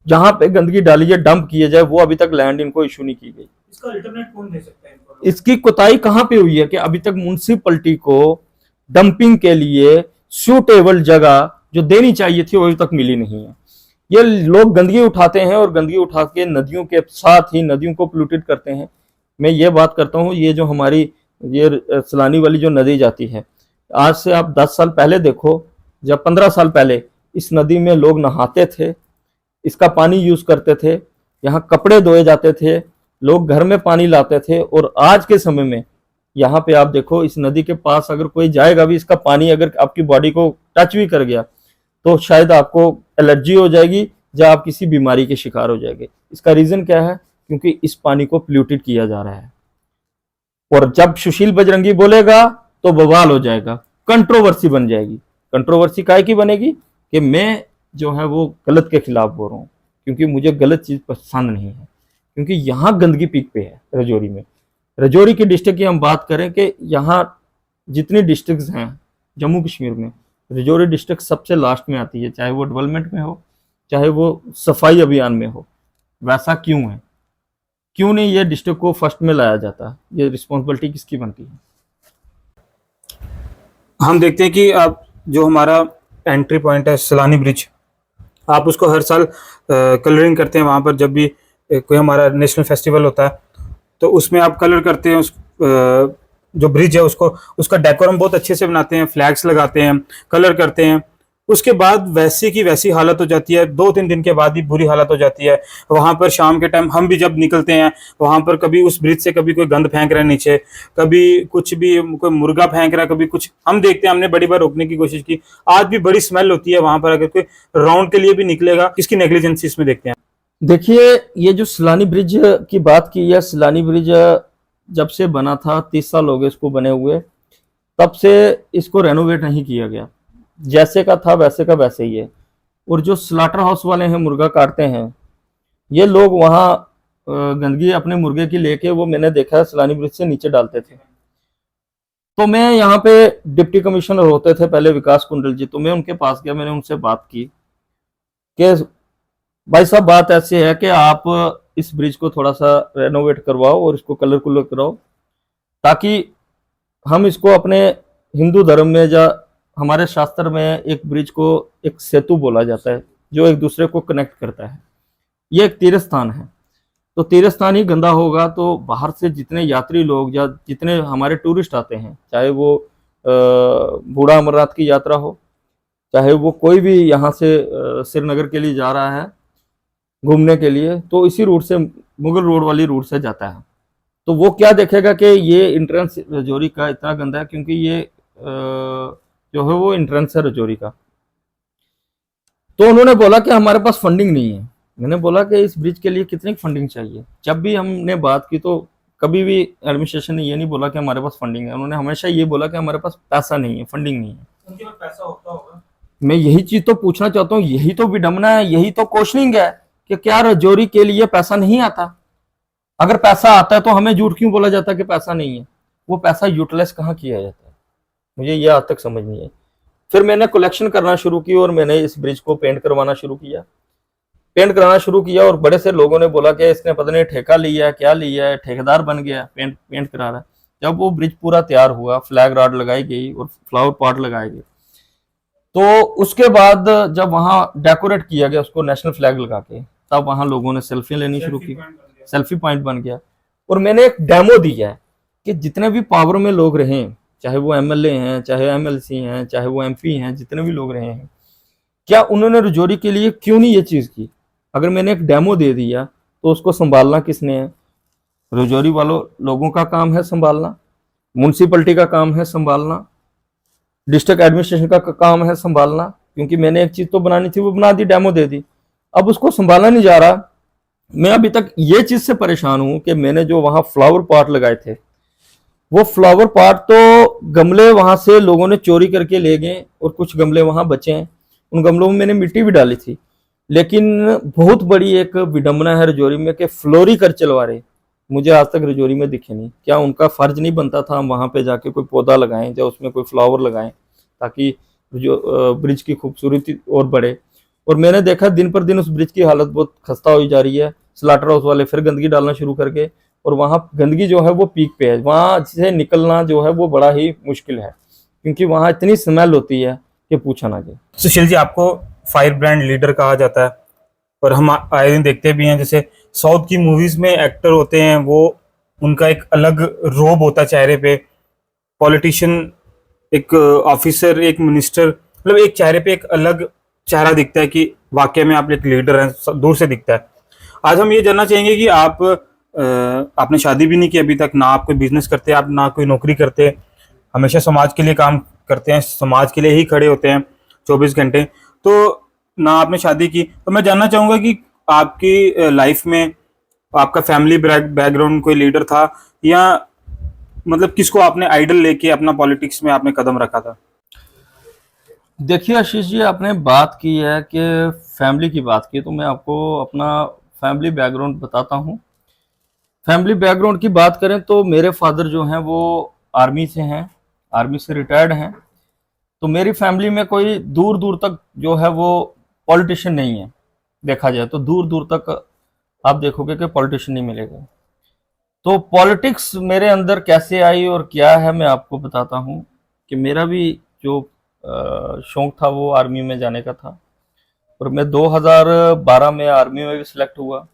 जहां पे गंदगी डाली है डंप किए जाए, वो अभी तक लैंड इनको इशू नहीं की गई। इसका अल्टरनेट कौन दे सकता है इनको? इसकी कोताही कहां पे हुई है कि अभी तक म्यूनसिपलिटी को डंपिंग के लिए सूटेबल जगह जो देनी चाहिए थी वो अभी तक मिली नहीं है। ये लोग गंदगी उठाते हैं और गंदगी उठा के नदियों के साथ ही नदियों को पोल्यूटेड करते हैं। मैं ये बात करता हूँ, ये जो हमारी ये सलानी वाली जो नदी जाती है, आज से आप 10 साल पहले देखो, जब 15 साल पहले इस नदी में लोग नहाते थे, इसका पानी यूज करते थे, यहाँ कपड़े धोए जाते थे, लोग घर में पानी लाते थे। और आज के समय में यहाँ पे आप देखो, इस नदी के पास अगर कोई जाएगा भी, इसका पानी अगर आपकी बॉडी को टच भी कर गया तो शायद आपको एलर्जी हो जाएगी या आप किसी बीमारी के शिकार हो जाएंगे। इसका रीजन क्या है? क्योंकि इस पानी को पोल्यूटेड किया जा रहा है। और जब सुशील बजरंगी बोलेगा तो बवाल हो जाएगा, कंट्रोवर्सी बन जाएगी। कंट्रोवर्सी काहे की बनेगी कि मैं जो है वो गलत के खिलाफ बोल रहा हूँ, क्योंकि मुझे गलत चीज पसंद नहीं है। क्योंकि यहाँ गंदगी पीक पे है राजौरी में। राजौरी की डिस्ट्रिक्ट की हम बात करें कि यहाँ जितनी डिस्ट्रिक्ट हैं जम्मू कश्मीर में, राजौरी डिस्ट्रिक्ट सबसे लास्ट में आती है, चाहे वो डेवलपमेंट में हो, चाहे वो सफाई अभियान में हो। वैसा क्यों है? क्यों नहीं ये डिस्ट्रिक्ट को फर्स्ट में लाया जाता? ये रिस्पॉन्सिबिलिटी किसकी बनती है? हम देखते हैं कि आप जो हमारा एंट्री पॉइंट है सलानी ब्रिज, आप उसको हर साल कलरिंग करते हैं। वहाँ पर जब भी कोई हमारा नेशनल फेस्टिवल होता है तो उसमें आप कलर करते हैं। उस जो ब्रिज है उसको, उसका डेकोरम बहुत अच्छे से बनाते हैं, फ्लैग्स लगाते हैं, कलर करते हैं। उसके बाद वैसी की वैसी हालत हो जाती है, 2-3 दिन के बाद ही बुरी हालत हो जाती है। वहां पर शाम के टाइम हम भी जब निकलते हैं, वहां पर कभी उस ब्रिज से कभी कोई गंद फेंक रहा है नीचे, कभी कुछ भी कोई मुर्गा फेंक रहा है, कभी कुछ हम देखते हैं। हमने बड़ी बार रोकने की कोशिश की, आज भी बड़ी स्मेल होती है वहां पर। अगर कोई राउंड के लिए भी निकलेगा, किसकी नेग्लिजेंसी इसमें देखते हैं। देखिए, ये जो सलानी ब्रिज की बात की है, सलानी ब्रिज जब से बना था 30 साल हो गए इसको बने हुए, तब से इसको रेनोवेट नहीं किया गया। जैसे का था वैसे का वैसे ही है। और जो स्लाटर हाउस वाले हैं, मुर्गा काटते हैं, ये लोग वहाँ गंदगी अपने मुर्गे की लेके, वो मैंने देखा है सलानी ब्रिज से नीचे डालते थे। तो मैं यहाँ पे डिप्टी कमिश्नर होते थे पहले विकास कुंडल जी, तो मैं उनके पास गया, मैंने उनसे बात की कि भाई साहब बात ऐसी है कि आप इस ब्रिज को थोड़ा सा रेनोवेट करवाओ और इसको कलर कुलर कराओ, ताकि हम इसको अपने हिंदू धर्म में या हमारे शास्त्र में एक ब्रिज को एक सेतु बोला जाता है जो एक दूसरे को कनेक्ट करता है। ये एक तीर्थ स्थान है, तो तीर्थ स्थान ही गंदा होगा तो बाहर से जितने यात्री लोग या जितने हमारे टूरिस्ट आते हैं, चाहे वो बूढ़ा अमरनाथ की यात्रा हो, चाहे वो कोई भी यहाँ से श्रीनगर के लिए जा रहा है घूमने के लिए, तो इसी रूट से, मुगल रोड वाली रूट से जाता है। तो वो क्या देखेगा कि ये एंट्रेंस रजौरी का इतना गंदा है, क्योंकि ये जो है वो एंट्रेंस है रजौरी का। तो उन्होंने बोला कि हमारे पास फंडिंग नहीं है। मैंने बोला कि इस ब्रिज के लिए कितनी फंडिंग चाहिए। जब भी हमने बात की तो कभी भी एडमिनिस्ट्रेशन ने ये नहीं बोला कि हमारे पास फंडिंग है, उन्होंने हमेशा ये बोला कि हमारे पास पैसा नहीं है, फंडिंग नहीं है। उनके पास पैसा होता होगा। मैं यही चीज तो पूछना चाहता हूँ, यही तो विडंबना है, यही तो क्वेश्चनिंग है कि क्या रजौरी के लिए पैसा नहीं आता? अगर पैसा आता है तो हमें झूठ क्यों बोला जाता है कि पैसा नहीं है? वो पैसा यूटिलाइज कहाँ किया जाता है, मुझे ये आज तक समझ नहीं है। फिर मैंने कलेक्शन करना शुरू की और मैंने इस ब्रिज को पेंट करवाना शुरू किया, पेंट कराना शुरू किया, और बड़े से लोगों ने बोला कि इसने पता नहीं ठेका लिया है, क्या लिया है, ठेकेदार बन गया, पेंट करा रहा है। जब वो ब्रिज पूरा तैयार हुआ, फ्लैग रॉड लगाई गई और फ्लावर पॉट लगाए गए, तो उसके बाद जब वहां डेकोरेट किया गया उसको नेशनल फ्लैग लगा के, तब वहां लोगों ने सेल्फी लेनी शुरू की, सेल्फी पॉइंट बन गया। और मैंने एक डेमो दिया है कि जितने भी पावर में लोग रहे, चाहे वो एमएलए हैं, चाहे एमएलसी हैं, चाहे वो एमपी हैं, जितने भी लोग रहे हैं, क्या उन्होंने रजौरी के लिए क्यों नहीं ये चीज की? अगर मैंने एक डेमो दे दिया तो उसको संभालना किसने है? रजौरी वालों लोगों का काम है संभालना, म्यूनसिपैलिटी का काम है संभालना, डिस्ट्रिक्ट एडमिनिस्ट्रेशन का काम है संभालना, क्योंकि मैंने एक चीज तो बनानी थी, वो बना दी, डेमो दे दी, अब उसको संभाला नहीं जा रहा। मैं अभी तक ये चीज से परेशान हूं कि मैंने जो वहां फ्लावर पॉट लगाए थे, वो फ्लावर पॉट तो गमले वहां से लोगों ने चोरी करके ले गए और कुछ गमले वहां बचे हैं। उन गमलों में मैंने मिट्टी भी डाली थी, लेकिन बहुत बड़ी एक विडंबना है रजौरी में कि फ्लोरिकल्चर चलवा रहे, मुझे आज तक रजौरी में दिखे नहीं। क्या उनका फर्ज नहीं बनता था हम वहां पे जाके कोई पौधा लगाएं या उसमें कोई फ्लावर लगाएं, ताकि जो ब्रिज की खूबसूरती और बढ़े? और मैंने देखा दिन पर दिन उस ब्रिज की हालत बहुत खस्ता हुई जा रही है। स्लाटर हाउस वाले फिर गंदगी डालना शुरू करके, और वहां गंदगी जो है वो पीक पे है, वहां से निकलना जो है वो बड़ा ही मुश्किल है, क्योंकि वहां इतनी स्मेल होती है कि पूछा ना जाए। सुशील जी, आपको फायर ब्रांड लीडर कहा जाता है, और हम आए दिन देखते भी हैं, जैसे साउथ की मूवीज में एक्टर होते हैं, वो उनका एक अलग रोब होता है चेहरे पे। पॉलिटिशियन, एक ऑफिसर, एक मिनिस्टर, मतलब एक चेहरे पे एक अलग चेहरा दिखता है कि वाकई में आप एक लीडर हैं, दूर से दिखता है। आज हम ये जानना चाहेंगे कि आपने शादी भी नहीं की अभी तक, ना आप कोई बिजनेस करते, आप ना कोई नौकरी करते, हमेशा समाज के लिए काम करते हैं, समाज के लिए ही खड़े होते हैं 24 घंटे, तो ना आपने शादी की। तो मैं जानना चाहूंगा कि आपकी लाइफ में आपका फैमिली बैकग्राउंड कोई लीडर था, या मतलब किसको आपने आइडल लेके अपना पॉलिटिक्स में आपने कदम रखा था? देखिए आशीष जी, आपने बात की है कि फैमिली की बात की, तो मैं आपको अपना फैमिली बैकग्राउंड बताता हूँ। फैमिली बैकग्राउंड की बात करें तो मेरे फादर जो हैं वो आर्मी से हैं, आर्मी से रिटायर्ड हैं। तो मेरी फैमिली में कोई दूर दूर तक जो है वो पॉलिटिशियन नहीं है। देखा जाए तो दूर दूर तक आप देखोगे कि पॉलिटिशियन नहीं मिलेगा। तो पॉलिटिक्स मेरे अंदर कैसे आई और क्या है, मैं आपको बताता हूँ कि मेरा भी जो शौक था वो आर्मी में जाने का था, और मैं 2012 में आर्मी में भी सिलेक्ट हुआ।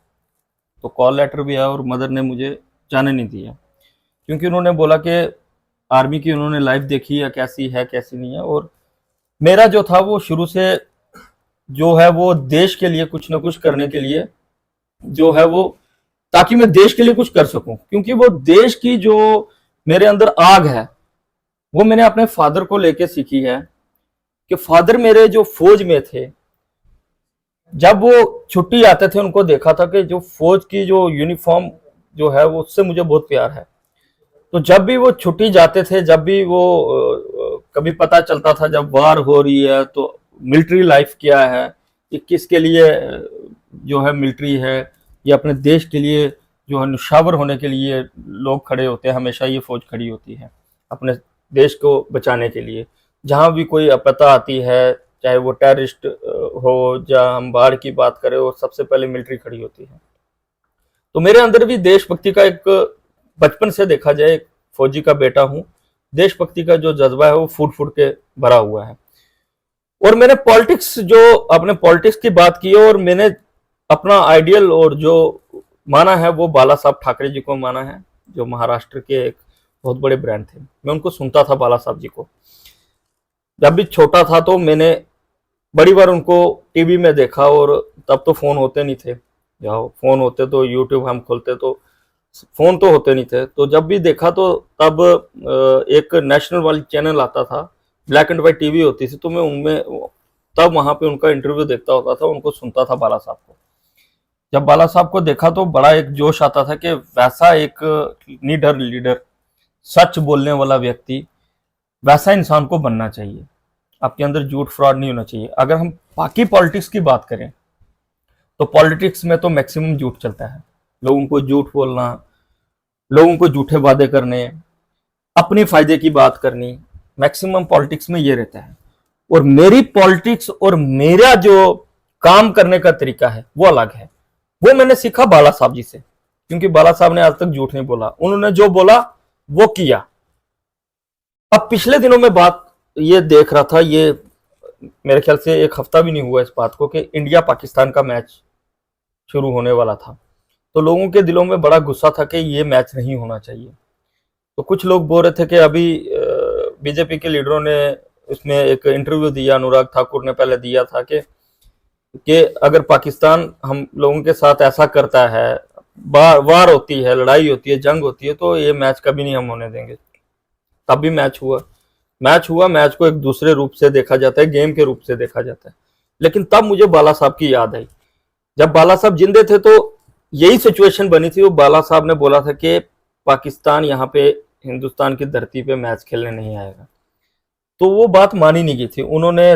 तो कॉल लेटर भी आया और मदर ने मुझे जाने नहीं दिया, क्योंकि उन्होंने बोला कि आर्मी की उन्होंने लाइफ देखी है, कैसी है कैसी नहीं है। और मेरा जो था वो शुरू से जो है वो देश के लिए कुछ ना कुछ करने के लिए जो है वो, ताकि मैं देश के लिए कुछ कर सकूं, क्योंकि वो देश की जो मेरे अंदर आग है वो मैंने अपने फादर को लेके सीखी है। कि फादर मेरे जो फौज में थे, जब वो छुट्टी आते थे उनको देखा था कि जो फौज की जो यूनिफॉर्म जो है वो उससे मुझे बहुत प्यार है। तो जब भी वो छुट्टी जाते थे, जब भी वो कभी पता चलता था जब वार हो रही है तो मिलिट्री लाइफ क्या है, कि किसके लिए जो है मिलिट्री है, ये अपने देश के लिए जो है निशावर होने के लिए लोग खड़े होते हैं। हमेशा ये फौज खड़ी होती है अपने देश को बचाने के लिए। जहाँ भी कोई आपदा आती है, चाहे वो टेररिस्ट हो या हम बाढ़ की बात करें, और सबसे पहले मिलिट्री खड़ी होती है। तो मेरे अंदर भी देशभक्ति का एक, बचपन से देखा जाए, एक फौजी का बेटा हूं, देशभक्ति का जो जज्बा है वो फूट फूट के भरा हुआ है। और मैंने पॉलिटिक्स, जो आपने पॉलिटिक्स की बात की है, और मैंने अपना आइडियल और जो माना है वो बाला साहब ठाकरे जी को माना है, जो महाराष्ट्र के एक बहुत बड़े ब्रांड थे। मैं उनको सुनता था, बाला साहब जी को। जब भी छोटा था तो मैंने बड़ी बार उनको टीवी में देखा, और तब तो फोन होते नहीं थे, या फोन होते तो यूट्यूब हम खोलते, तो फोन तो होते नहीं थे। तो जब भी देखा तो तब एक नेशनल वाली चैनल आता था, ब्लैक एंड व्हाइट टीवी होती थी, तो मैं उनमें तब वहां पे उनका इंटरव्यू देखता होता था, उनको सुनता था बाला साहब को। जब बाला साहब को देखा तो बड़ा एक जोश आता था कि वैसा एक निडर लीडर, सच बोलने वाला व्यक्ति, वैसा इंसान को बनना चाहिए। आपके अंदर झूठ फ्रॉड नहीं होना चाहिए। अगर हम बाकी पॉलिटिक्स की बात करें तो पॉलिटिक्स में तो मैक्सिमम झूठ चलता है, लोगों को झूठ बोलना, लोगों को झूठे वादे करने, अपने फायदे की बात करनी, मैक्सिमम पॉलिटिक्स में ये रहता है। और मेरी पॉलिटिक्स और मेरा जो काम करने का तरीका है वो अलग है। वो मैंने सीखा बाला साहब जी से, क्योंकि बाला साहब ने आज तक झूठ नहीं बोला, उन्होंने जो बोला वो किया। अब पिछले दिनों में बात ये देख रहा था, ये मेरे ख्याल से एक हफ्ता भी नहीं हुआ इस बात को, कि इंडिया पाकिस्तान का मैच शुरू होने वाला था। तो लोगों के दिलों में बड़ा गुस्सा था कि ये मैच नहीं होना चाहिए। तो कुछ लोग बोल रहे थे कि अभी बीजेपी के लीडरों ने उसमें एक इंटरव्यू दिया, अनुराग ठाकुर ने पहले दिया था कि अगर पाकिस्तान हम लोगों के साथ ऐसा करता है, वार होती है, लड़ाई होती है, जंग होती है, तो ये मैच कभी नहीं हम होने देंगे। तब भी मैच हुआ। मैच को एक दूसरे रूप से देखा जाता है, गेम के रूप से देखा जाता है। लेकिन तब मुझे बाला साहब की याद आई। जब बाला साहब जिंदे थे तो यही सिचुएशन बनी थी। वो बाला साहब ने बोला था कि पाकिस्तान यहाँ पे हिंदुस्तान की धरती पे मैच खेलने नहीं आएगा। तो वो बात मानी नहीं गई थी। उन्होंने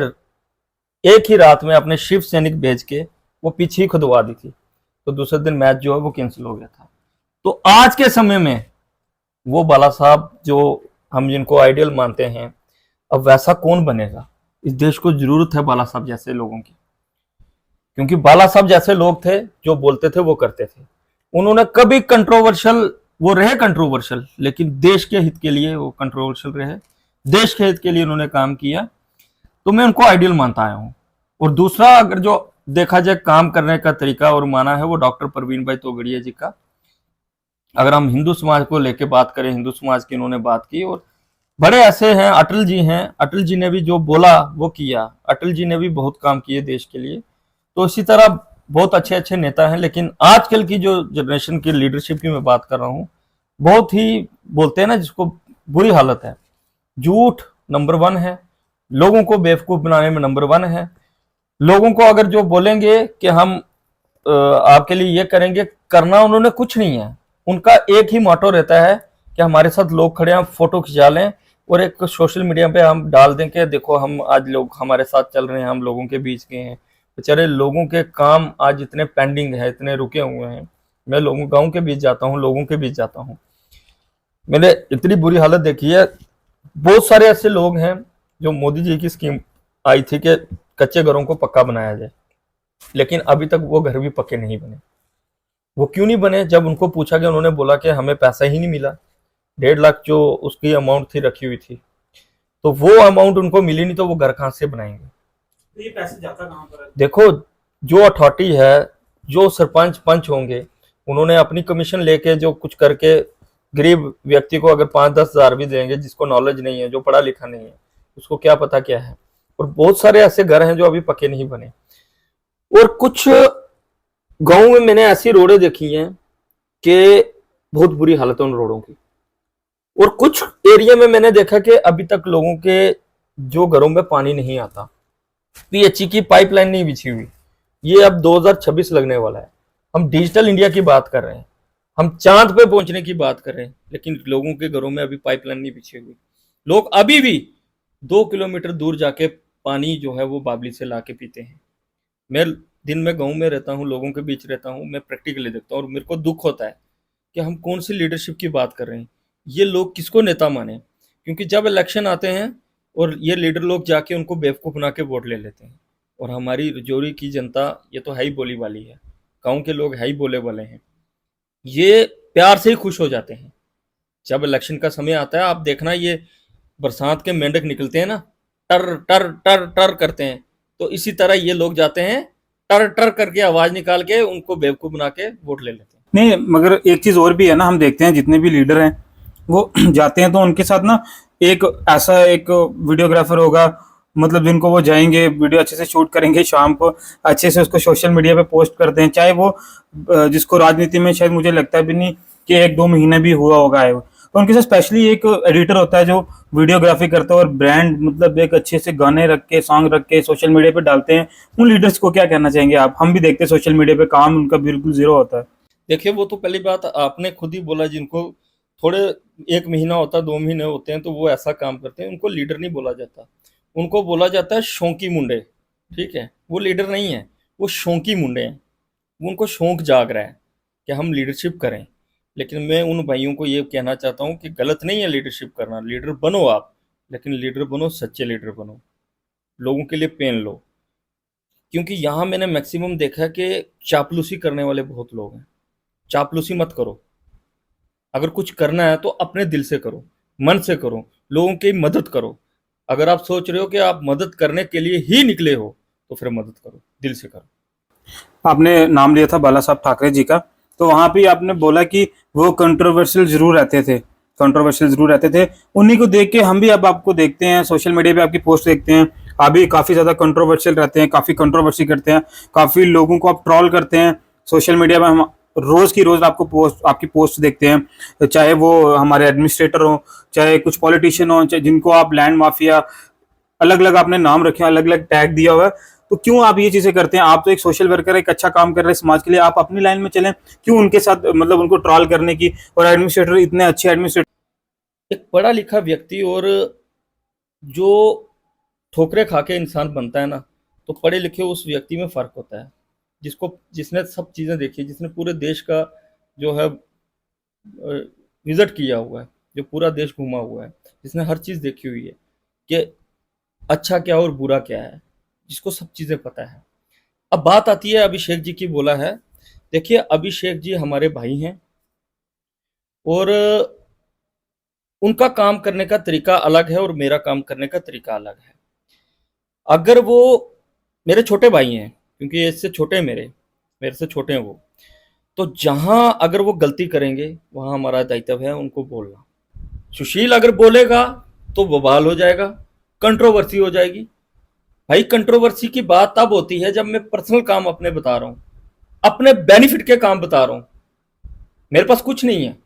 एक ही रात में अपने शिव सैनिक भेज के वो पिच ही खुदवा दी थी। तो दूसरे दिन मैच जो है वो कैंसिल हो गया था। तो आज के समय में वो बाला साहब जो हम जिनको आइडियल मानते हैं, अब वैसा कौन बनेगा? इस देश को जरूरत है बाला साहब जैसे लोगों की, क्योंकि बाला साहब जैसे लोग थे, जो बोलते थे वो करते थे। उन्होंने कभी कंट्रोवर्शियल, वो रहे कंट्रोवर्शियल, लेकिन देश के हित के लिए वो कंट्रोवर्शियल रहे, देश के हित के लिए उन्होंने काम किया। तो मैं उनको आइडियल मानता आया हूँ। और दूसरा, अगर जो देखा जाए काम करने का तरीका और माना है, वो डॉक्टर परवीन भाई तोगड़िया जी का। अगर हम हिंदू समाज को लेके बात करें, हिंदू समाज की उन्होंने बात की। और बड़े ऐसे हैं, अटल जी हैं, अटल जी ने भी जो बोला वो किया। अटल जी ने भी बहुत काम किए देश के लिए। तो इसी तरह बहुत अच्छे अच्छे नेता हैं। लेकिन आजकल की जो जनरेशन की लीडरशिप की मैं बात कर रहा हूँ, बहुत ही बोलते हैं ना जिसको, बुरी हालत है। झूठ नंबर 1 है, लोगों को बेवकूफ बनाने में नंबर 1 है। लोगों को अगर जो बोलेंगे कि हम आपके लिए ये करेंगे, करना उन्होंने कुछ नहीं है। उनका एक ही मोटो रहता है कि हमारे साथ लोग खड़े हैं, फोटो खिंचा लें और एक सोशल मीडिया पे हम डाल दें कि देखो हम आज लोग हमारे साथ चल रहे हैं, हम लोगों के बीच के हैं। बेचारे लोगों के काम आज इतने पेंडिंग है, इतने रुके हुए हैं। मैं लोगों, गाँव के बीच जाता हूँ, लोगों के बीच जाता हूँ, मैंने इतनी बुरी हालत देखी है। बहुत सारे ऐसे लोग हैं जो मोदी जी की स्कीम आई थी कि कच्चे घरों को पक्का बनाया जाए, लेकिन अभी तक वो घर भी पक्के नहीं बने। वो क्यों नहीं बने? जब उनको पूछा गया, उन्होंने बोला कि हमें पैसा ही नहीं मिला। 1.5 लाख जो उसकी अमाउंट थी, रखी हुई थी, तो वो अमाउंट उनको मिली नहीं, तो वो घर कहां से बनाएंगे? तो ये पैसे जाता कहां पर है? देखो, जो अथॉरिटी है, जो सरपंच पंच होंगे, उन्होंने अपनी कमीशन लेके जो कुछ करके गरीब व्यक्ति को अगर 5-10 हजार भी देंगे, जिसको नॉलेज नहीं है, जो पढ़ा लिखा नहीं है, उसको क्या पता क्या है। और बहुत सारे ऐसे घर हैं जो अभी पक्के नहीं बने। और कुछ गाँव में मैंने ऐसी रोडें देखी हैं कि बहुत बुरी हालत है उन रोडों की। और कुछ एरिया में मैंने देखा कि अभी तक लोगों के जो घरों में पानी नहीं आता, पीएचई की पाइपलाइन नहीं बिछी हुई। ये अब 2026 लगने वाला है। हम डिजिटल इंडिया की बात कर रहे हैं, हम चांद पे पहुंचने की बात कर रहे हैं, लेकिन लोगों के घरों में अभी पाइपलाइन नहीं बिछी हुई। लोग अभी भी 2 किलोमीटर दूर जाके पानी जो है वो बाबली से ला के पीते हैं। मैं दिन में गाँव में रहता हूँ, लोगों के बीच रहता हूँ, मैं प्रैक्टिकली देखता हूँ और मेरे को दुख होता है कि हम कौन सी लीडरशिप की बात कर रहे हैं। ये लोग किसको नेता माने? क्योंकि जब इलेक्शन आते हैं और ये लीडर लोग जाके उनको बेवकूफ़ बना के वोट ले लेते हैं। और हमारी रजौरी की जनता ये तो है ही बोली वाली है, गाँव के लोग है ही बोले वाले हैं। ये प्यार से ही खुश हो जाते हैं। जब इलेक्शन का समय आता है, आप देखना, ये बरसात के मेंढक निकलते हैं ना, टर टर टर टर करते हैं, तो इसी तरह ये लोग जाते हैं, टर टर करके आवाज निकाल के उनको बेवकूफ बना के वोट ले लेते हैं। नहीं, मगर एक चीज और भी है ना, हम देखते हैं जितने भी लीडर हैं वो जाते हैं तो उनके साथ ना एक ऐसा एक वीडियोग्राफर होगा, मतलब जिनको वो जाएंगे, वीडियो अच्छे से शूट करेंगे, शाम को अच्छे से उसको सोशल मीडिया पे पोस्ट करते हैं, चाहे वो जिसको राजनीति में शायद मुझे लगता भी नहीं कि 1-2 महीने भी हुआ होगा आए हुए। तो उनके साथ स्पेशली एक एडिटर होता है जो वीडियोग्राफी करता है और ब्रांड, मतलब एक अच्छे से गाने रख के, सॉन्ग रख के सोशल मीडिया पे डालते हैं। उन लीडर्स को क्या कहना चाहेंगे आप? हम भी देखते हैं सोशल मीडिया पे काम उनका बिल्कुल जीरो होता है। देखिए, वो तो पहली बात आपने खुद ही बोला, जिनको थोड़े 1 महीना होता, 2 महीने होते हैं, तो वो ऐसा काम करते हैं, उनको लीडर नहीं बोला जाता, उनको बोला जाता है शौकी मुंडे। ठीक है, वो लीडर नहीं है, वो शौकी मुंडे हैं। उनको शौक जाग रहा है कि हम लीडरशिप करें। लेकिन मैं उन भाइयों को ये कहना चाहता हूँ कि गलत नहीं है लीडरशिप करना, लीडर बनो आप, लेकिन लीडर बनो, सच्चे लीडर बनो, लोगों के लिए पेन लो। क्योंकि यहाँ मैंने मैक्सिमम देखा है कि चापलूसी करने वाले बहुत लोग हैं। चापलूसी मत करो, अगर कुछ करना है तो अपने दिल से करो, मन से करो, लोगों की मदद करो। अगर आप सोच रहे हो कि आप मदद करने के लिए ही निकले हो, तो फिर मदद करो, दिल से करो। आपने नाम लिया था बाला साहब ठाकरे जी का, तो वहां पे आपने बोला कि वो कंट्रोवर्शियल जरूर रहते थे, कंट्रोवर्शियल जरूर रहते थे। उन्हीं को देख के हम भी अब आपको देखते हैं, सोशल मीडिया पे आपकी पोस्ट देखते हैं, आप भी काफी ज्यादा कंट्रोवर्शियल रहते हैं, काफी कंट्रोवर्सी करते हैं, काफी लोगों को आप ट्रॉल करते हैं सोशल मीडिया पे। हम रोज की रोज आपकी पोस्ट देखते हैं, चाहे वो हमारे एडमिनिस्ट्रेटर हो, चाहे कुछ पॉलिटिशियन हो, चाहे जिनको आप लैंड माफिया, अलग अलग आपने नाम रखे, अलग अलग टैग दिया हुआ है। तो क्यों आप ये चीजें करते हैं? आप तो एक सोशल वर्कर, एक अच्छा काम कर रहे हैं समाज के लिए, आप अपनी लाइन में चलें, क्यों उनके साथ मतलब उनको ट्रॉल करने की? और एडमिनिस्ट्रेटर, इतने अच्छे एडमिनिस्ट्रेटर। एक पढ़ा लिखा व्यक्ति और जो ठोकरे खा के इंसान बनता है ना, तो पढ़े लिखे उस व्यक्ति में फर्क होता है, जिसने सब चीजें देखी, जिसने पूरे देश का जो है विजिट किया हुआ है, जो पूरा देश घूमा हुआ है, जिसने हर चीज देखी हुई है कि अच्छा क्या और बुरा क्या है, जिसको सब चीजें पता है। अब बात आती है अभिषेक जी की, बोला है। देखिए, अभिषेक जी हमारे भाई हैं और उनका काम करने का तरीका अलग है और मेरा काम करने का तरीका अलग है। अगर वो मेरे छोटे भाई हैं, क्योंकि इससे छोटे हैं, मेरे से छोटे हैं वो, तो जहां अगर वो गलती करेंगे वहां हमारा दायित्व है उनको बोलना। सुशील अगर बोलेगा तो बवाल हो जाएगा, कंट्रोवर्सी हो जाएगी। भाई, कंट्रोवर्सी की बात तब होती है जब मैं पर्सनल काम अपने बता रहा हूं, अपने बेनिफिट के काम बता रहा हूं। मेरे पास कुछ नहीं है,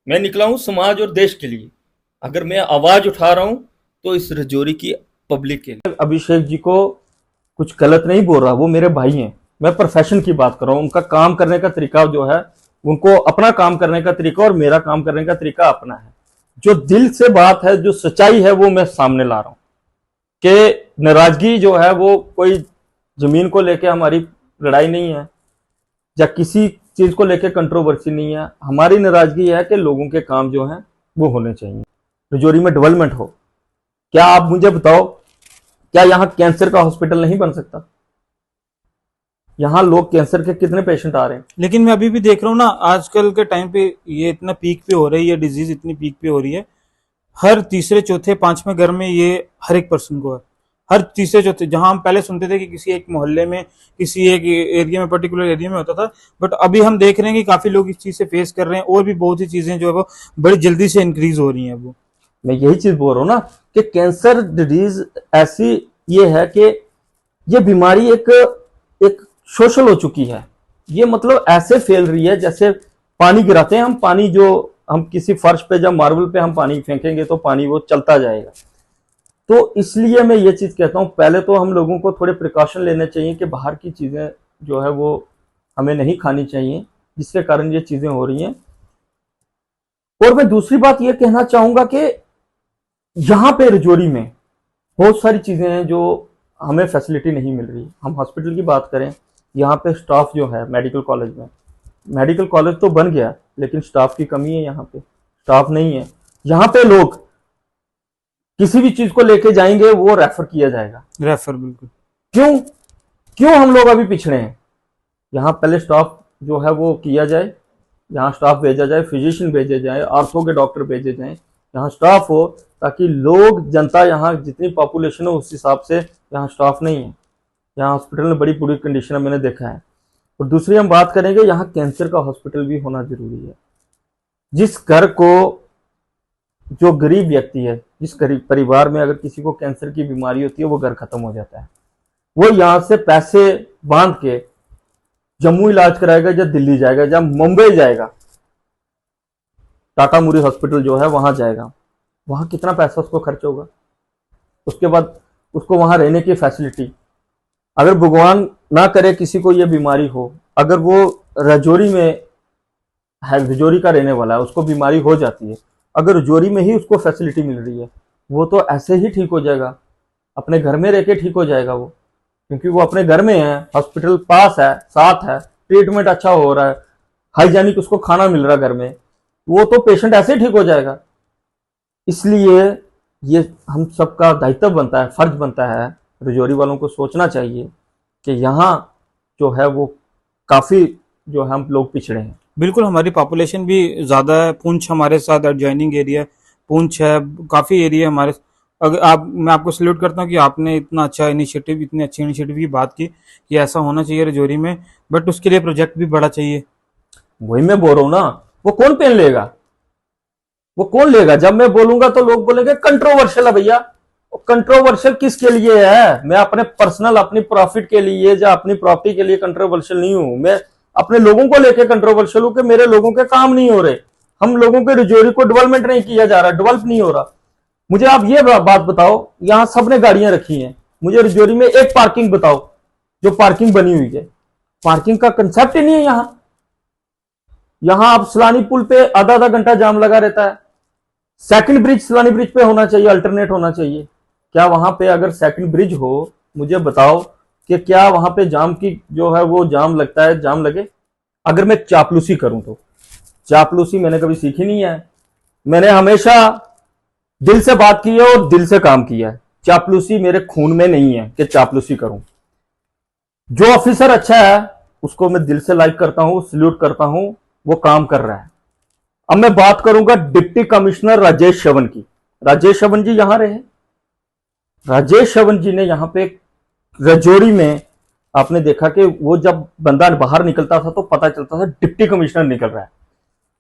मैं निकला हूं समाज और देश के लिए। अगर मैं आवाज उठा रहा हूं तो इस रजौरी की पब्लिक के लिए। अभिषेक जी को कुछ गलत नहीं बोल रहा, वो मेरे भाई हैं। मैं प्रोफेशन की बात कर रहा हूं, उनका काम करने का तरीका जो है, उनको अपना काम करने का तरीका और मेरा काम करने का तरीका अपना है। जो दिल से बात है, जो सच्चाई है, वो मैं सामने ला रहा हूं। कि नाराजगी जो है वो कोई जमीन को लेके हमारी लड़ाई नहीं है, या किसी चीज को लेके कंट्रोवर्सी नहीं है। हमारी नाराजगी है कि लोगों के काम जो हैं वो होने चाहिए, रजौरी में डेवलपमेंट हो। क्या आप मुझे बताओ, क्या यहाँ कैंसर का हॉस्पिटल नहीं बन सकता? यहाँ लोग कैंसर के कितने पेशेंट आ रहे हैं। लेकिन मैं अभी भी देख रहा हूँ ना, आजकल के टाइम पे ये इतना पीक पे हो रही है, डिजीज इतनी पीक पे हो रही है, हर तीसरे चौथे पांचवें घर में ये हर एक पर्सन को है। हर तीसरे चौथे, जहां हम पहले सुनते थे कि किसी एक मोहल्ले में, किसी एक एरिया में, पर्टिकुलर एरिया में होता था, बट अभी हम देख रहे हैं कि काफी लोग इस चीज से फेस कर रहे हैं, और भी बहुत सी चीजें जो है वो बड़ी जल्दी से इंक्रीज हो रही हैं। वो मैं यही चीज बोल रहा हूँ ना कि कैंसर डिजीज ऐसी ये है कि ये बीमारी एक एक सोशल हो चुकी है। ये मतलब ऐसे फैल रही है जैसे पानी गिराते हैं हम, पानी जो हम किसी फर्श पे, जब मार्बल पे हम पानी फेंकेंगे तो पानी वो चलता जाएगा। तो इसलिए मैं ये चीज कहता हूं, पहले तो हम लोगों को थोड़े प्रिकॉशन लेने चाहिए कि बाहर की चीजें जो है वो हमें नहीं खानी चाहिए, जिसके कारण ये चीजें हो रही हैं। और मैं दूसरी बात ये कहना चाहूंगा कि यहाँ पे रजौरी में बहुत सारी चीजें हैं जो हमें फैसिलिटी नहीं मिल रही। हम हॉस्पिटल की बात करें, यहाँ पे स्टाफ जो है मेडिकल कॉलेज में, मेडिकल कॉलेज तो बन गया लेकिन स्टाफ की कमी है। यहाँ पे स्टाफ नहीं है। यहाँ पे लोग किसी भी चीज को लेके जाएंगे वो रेफर किया जाएगा, रेफर, बिल्कुल। क्यों क्यों हम लोग अभी पिछड़े हैं? यहाँ पहले स्टाफ जो है वो किया जाए, यहाँ स्टाफ भेजा जाए, फिजिशियन भेजे जाए, आर्थो के डॉक्टर भेजे जाए, यहाँ स्टाफ हो, ताकि लोग, जनता, यहाँ जितनी पॉपुलेशन हो उस हिसाब से यहाँ स्टाफ नहीं है। यहाँ हॉस्पिटल में बड़ी बुरी कंडीशन है, मैंने देखा है। और दूसरी हम बात करेंगे, यहाँ कैंसर का हॉस्पिटल भी होना जरूरी है। जिस घर को, जो गरीब व्यक्ति है, जिस गरीब परिवार में अगर किसी को कैंसर की बीमारी होती है, वो घर खत्म हो जाता है। वो यहाँ से पैसे बांध के जम्मू इलाज कराएगा या दिल्ली जाएगा या मुंबई जाएगा, टाटा मुरी हॉस्पिटल जो है वहां जाएगा, वहां कितना पैसा उसको खर्च होगा। उसके बाद उसको वहां रहने की फैसिलिटी, अगर भगवान ना करे किसी को ये बीमारी हो, अगर वो राजौरी में है, राजौरी का रहने वाला है, उसको बीमारी हो जाती है, अगर राजौरी में ही उसको फैसिलिटी मिल रही है, वो तो ऐसे ही ठीक हो जाएगा, अपने घर में रह के ठीक हो जाएगा वो, क्योंकि वो अपने घर में है, हॉस्पिटल पास है, साथ है, ट्रीटमेंट अच्छा हो रहा है, हाइजेनिक उसको खाना मिल रहा है घर में, वो तो पेशेंट ऐसे ही ठीक हो जाएगा। इसलिए ये हम सबका दायित्व बनता है, फर्ज बनता है, राजौरी वालों को सोचना चाहिए कि यहाँ जो है वो काफी जो है हम लोग पिछड़े हैं। बिल्कुल, हमारी पॉपुलेशन भी ज़्यादा है। पुंछ हमारे साथ एडजॉइनिंग एरिया, पुंछ है, काफ़ी एरिया हमारे। अगर मैं आपको सल्यूट करता हूँ कि आपने इतना अच्छा इनिशिएटिव, इतनी अच्छी इनिशिएटिव की बात की कि ऐसा होना चाहिए राजौरी में, बट उसके लिए प्रोजेक्ट भी बड़ा चाहिए। वही मैं बोल रहा हूँ ना, वो कौन पेन लेगा, वो कौन लेगा? जब मैं बोलूंगा तो लोग बोलेंगे कंट्रोवर्शियल है भैया। कंट्रोवर्शियल किसके लिए है? मैं अपने पर्सनल, अपनी प्रॉफिट के लिए या अपनी प्रॉपर्टी के लिए कंट्रोवर्शियल नहीं हूं। मैं अपने लोगों को लेकर कंट्रोवर्शियल हूं कि मेरे लोगों के काम नहीं हो रहे, हम लोगों के राजौरी को डेवलपमेंट नहीं किया जा रहा, डेवलप नहीं हो रहा। मुझे आप ये बात बताओ, यहां सबने गाड़ियां रखी हैं, मुझे राजौरी में एक पार्किंग बताओ जो पार्किंग बनी हुई है। पार्किंग का कंसेप्ट ही नहीं है यहां। यहां आप सलानी पुल पे आधा आधा घंटा जाम लगा रहता है। सेकंड ब्रिज सलानी ब्रिज पे होना चाहिए, अल्टरनेट होना चाहिए। क्या वहां पे अगर सेकंड ब्रिज हो, मुझे बताओ कि क्या वहां पे जाम की जो है वो जाम लगता है, जाम लगे? अगर मैं चापलूसी करूं तो चापलूसी मैंने कभी सीखी नहीं है। मैंने हमेशा दिल से बात की है और दिल से काम किया है। चापलूसी मेरे खून में नहीं है कि चापलूसी करूं। जो ऑफिसर अच्छा है उसको मैं दिल से लाइक करता हूं, सल्यूट करता हूं, वो काम कर रहा है। अब मैं बात करूंगा डिप्टी कमिश्नर राजेश श्रवण की। राजेश श्रवण जी यहां रहे। राजेश श्रवण जी ने यहां पे राजौरी में आपने देखा कि वो जब बंदा बाहर निकलता था तो पता चलता था डिप्टी कमिश्नर निकल रहा है।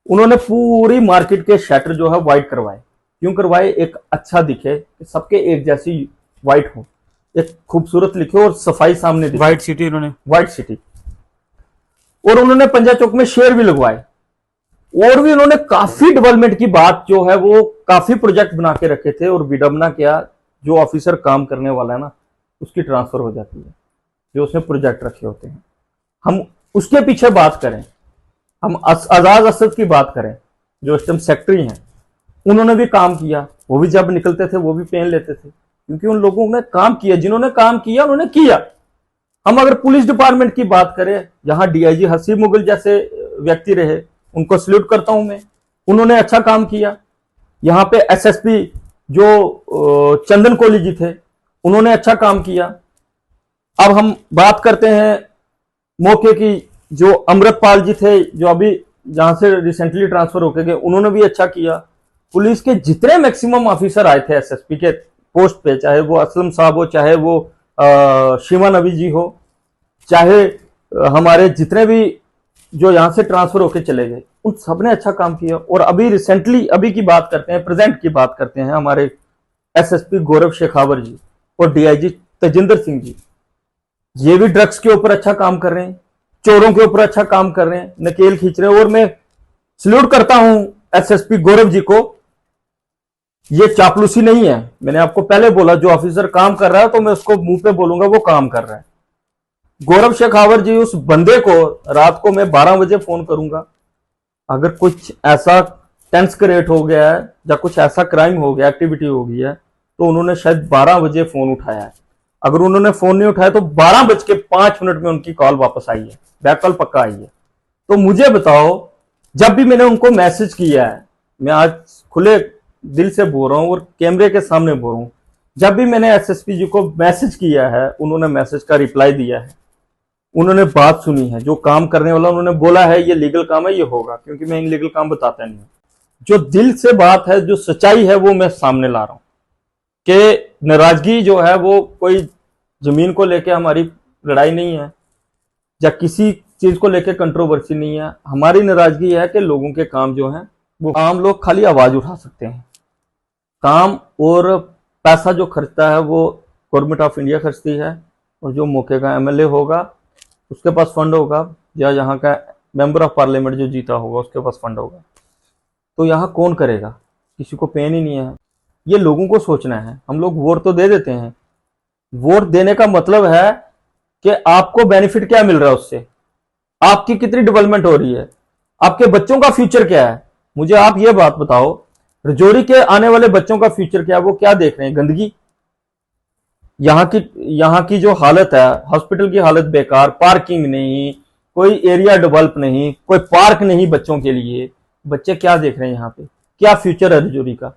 उन्होंने पूरी मार्केट के शटर जो है व्हाइट करवाए। क्यों करवाए? एक अच्छा दिखे, सबके एक जैसी व्हाइट हो, एक खूबसूरत लिखे और सफाई सामने दिखे। व्हाइट सिटी, उन्होंने व्हाइट सिटी। और उन्होंने पंजा चौक में शेर भी लगवाए। और भी उन्होंने काफी डेवलपमेंट की बात जो है वो काफी प्रोजेक्ट बना के रखे थे। और विडम्बना क्या, जो ऑफिसर काम करने वाला है ना, उसकी ट्रांसफर हो जाती है, जो उसने प्रोजेक्ट रखे होते हैं। हम उसके पीछे बात करें, हम आजाद असद की बात करें जो इस टाइम सेक्रेटरी हैं, उन्होंने भी काम किया। वो भी जब निकलते थे वो भी पेन लेते थे, क्योंकि उन लोगों ने काम किया, जिन्होंने काम किया उन्होंने किया। हम अगर पुलिस डिपार्टमेंट की बात करें, यहाँ डीआईजी हसीब मुगल जैसे व्यक्ति रहे, उनको सल्यूट करता हूं मैं, उन्होंने अच्छा काम किया। यहाँ पे एसएसपी जो चंदन कोहली जी थे, उन्होंने अच्छा काम किया। अब हम बात करते हैं मौके की, जो अमृतपाल जी थे, जो अभी जहां से रिसेंटली ट्रांसफर होके गए, उन्होंने भी अच्छा किया। पुलिस के जितने मैक्सिमम ऑफिसर आए थे एसएसपी के पोस्ट पे, चाहे वो असलम साहब हो, चाहे वो शिवा नबी जी हो, चाहे हमारे जितने भी जो यहां से ट्रांसफर होके चले गए, उन सबने अच्छा काम किया। और अभी रिसेंटली, अभी की बात करते हैं, प्रेजेंट की बात करते हैं, हमारे एसएसपी गौरव शेखावर जी और डीआईजी तेजिंदर सिंह जी, ये भी ड्रग्स के ऊपर अच्छा काम कर रहे हैं, चोरों के ऊपर अच्छा काम कर रहे हैं, नकेल खींच रहे हैं। और मैं सल्यूट करता हूं एसएसपी गौरव जी को। ये चापलूसी नहीं है, मैंने आपको पहले बोला, जो ऑफिसर काम कर रहा है तो मैं उसको मुंह पे बोलूंगा वो काम कर रहा है। गौरव शेखावर जी, उस बंदे को रात को मैं 12 बजे फोन करूंगा, अगर कुछ ऐसा टेंस क्रिएट हो गया है या कुछ ऐसा क्राइम हो गया, एक्टिविटी हो गई है, तो उन्होंने शायद 12 बजे फोन उठाया है। अगर उन्होंने फोन नहीं उठाया तो 12:05 में उनकी कॉल वापस आई है, बैक कॉल पक्का आई है। तो मुझे बताओ, जब भी मैंने उनको मैसेज किया है, मैं आज खुले दिल से बोल रहा हूं और कैमरे के सामने बोल रहा हूं, जब भी मैंने एसएसपी जी को मैसेज किया है, उन्होंने मैसेज का रिप्लाई दिया है, उन्होंने बात सुनी है, जो काम करने वाला उन्होंने बोला है ये लीगल काम है, ये होगा, क्योंकि मैं इनलीगल काम बताता नहीं हूं। जो दिल से बात है, जो सच्चाई है, वो मैं सामने ला रहा हूं कि नाराजगी जो है वो कोई जमीन को लेके हमारी लड़ाई नहीं है या किसी चीज को लेके कंट्रोवर्सी नहीं है। हमारी नाराजगी है कि लोगों के काम जो हैं वो आम लोग खाली आवाज उठा सकते हैं। काम और पैसा जो खर्चता है वो गवर्नमेंट ऑफ इंडिया खर्चती है, और जो मौके का एमएलए होगा उसके पास फंड होगा, या यहाँ का मेंबर ऑफ पार्लियामेंट जो जीता होगा उसके पास फंड होगा। तो यहाँ कौन करेगा? किसी को पेन ही नहीं है। ये लोगों को सोचना है। हम लोग वोट तो दे देते हैं, वोट देने का मतलब है कि आपको बेनिफिट क्या मिल रहा है उससे, आपकी कितनी डेवलपमेंट हो रही है, आपके बच्चों का फ्यूचर क्या है। मुझे आप ये बात बताओ, रजौरी के आने वाले बच्चों का फ्यूचर क्या है? वो क्या देख रहे हैं? गंदगी। यहाँ की जो हालत है, हॉस्पिटल की हालत बेकार, पार्किंग नहीं, कोई एरिया डेवलप नहीं, कोई पार्क नहीं बच्चों के लिए। बच्चे क्या देख रहे हैं यहाँ पे? क्या फ्यूचर है रजौरी का?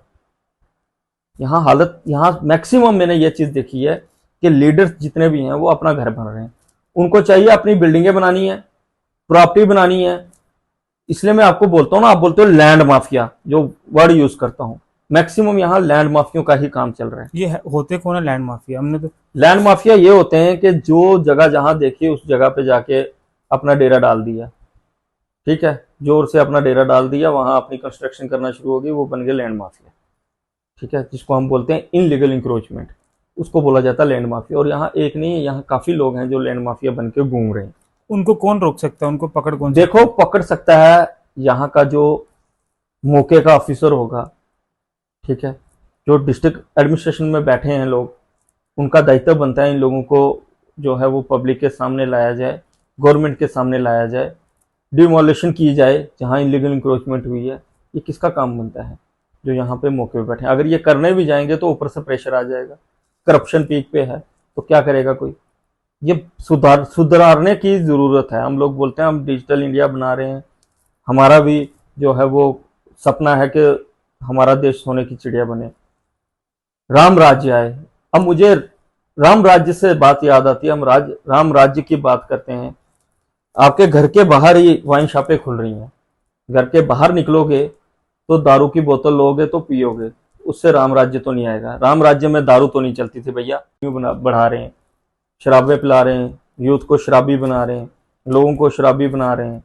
यहाँ हालत, यहाँ मैक्सिमम मैंने ये चीज देखी है कि लीडर्स जितने भी हैं वो अपना घर बना रहे हैं। उनको चाहिए अपनी बिल्डिंगें बनानी है, प्रॉपर्टी बनानी है। इसलिए मैं आपको बोलता हूँ ना, आप बोलते हो लैंड माफिया, जो वर्ड यूज करता हूँ, मैक्सिमम यहाँ लैंड माफियों का ही काम चल रहा है। ये होते कौन है लैंड माफिया? हमने तो लैंड माफिया ये होते हैं कि जो जगह जहां देखी उस जगह पे जाके अपना डेरा डाल दिया, ठीक है, जोर से अपना डेरा डाल दिया, वहां अपनी कंस्ट्रक्शन करना शुरू हो गई, वो बन गए लैंड माफिया, ठीक है, जिसको हम बोलते हैं इनलीगल इंक्रोचमेंट, उसको बोला जाता है लैंड माफिया। और यहाँ एक नहीं है, यहाँ काफी लोग हैं जो लैंड माफिया बन के घूम रहे हैं। उनको कौन रोक सकता है? उनको पकड़ कौन देखो, पकड़ सकता है यहाँ का जो मौके का ऑफिसर होगा, ठीक है, जो डिस्ट्रिक्ट एडमिनिस्ट्रेशन में बैठे हैं लोग, उनका दायित्व बनता है इन लोगों को जो है वो पब्लिक के सामने लाया जाए, गवर्नमेंट के सामने लाया जाए, डिमोलिशन की जाए जहां इलीगल इंक्रोचमेंट हुई है। ये किसका काम बनता है? जो यहाँ पे मौके पे बैठे। अगर ये करने भी जाएंगे तो ऊपर से प्रेशर आ जाएगा, करप्शन पीक पे है, तो क्या करेगा कोई? ये सुधारने की जरूरत है। हम लोग बोलते हैं हम डिजिटल इंडिया बना रहे हैं, हमारा भी जो है वो सपना है कि हमारा देश सोने की चिड़िया बने, राम राज्य आए। अब मुझे राम राज्य से बात याद आती है। हम राम राज्य की बात करते हैं, आपके घर के बाहर ही वाइन शॉपें खुल रही हैं। घर के बाहर निकलोगे तो दारू की बोतल लोगे तो पियोगे, उससे राम राज्य तो नहीं आएगा। राम राज्य में दारू तो नहीं चलती थी भैया, क्यों बढ़ा रहे हैं? शराबें पिला रहे हैं, यूथ को शराबी बना रहे हैं, लोगों को शराबी बना रहे हैं।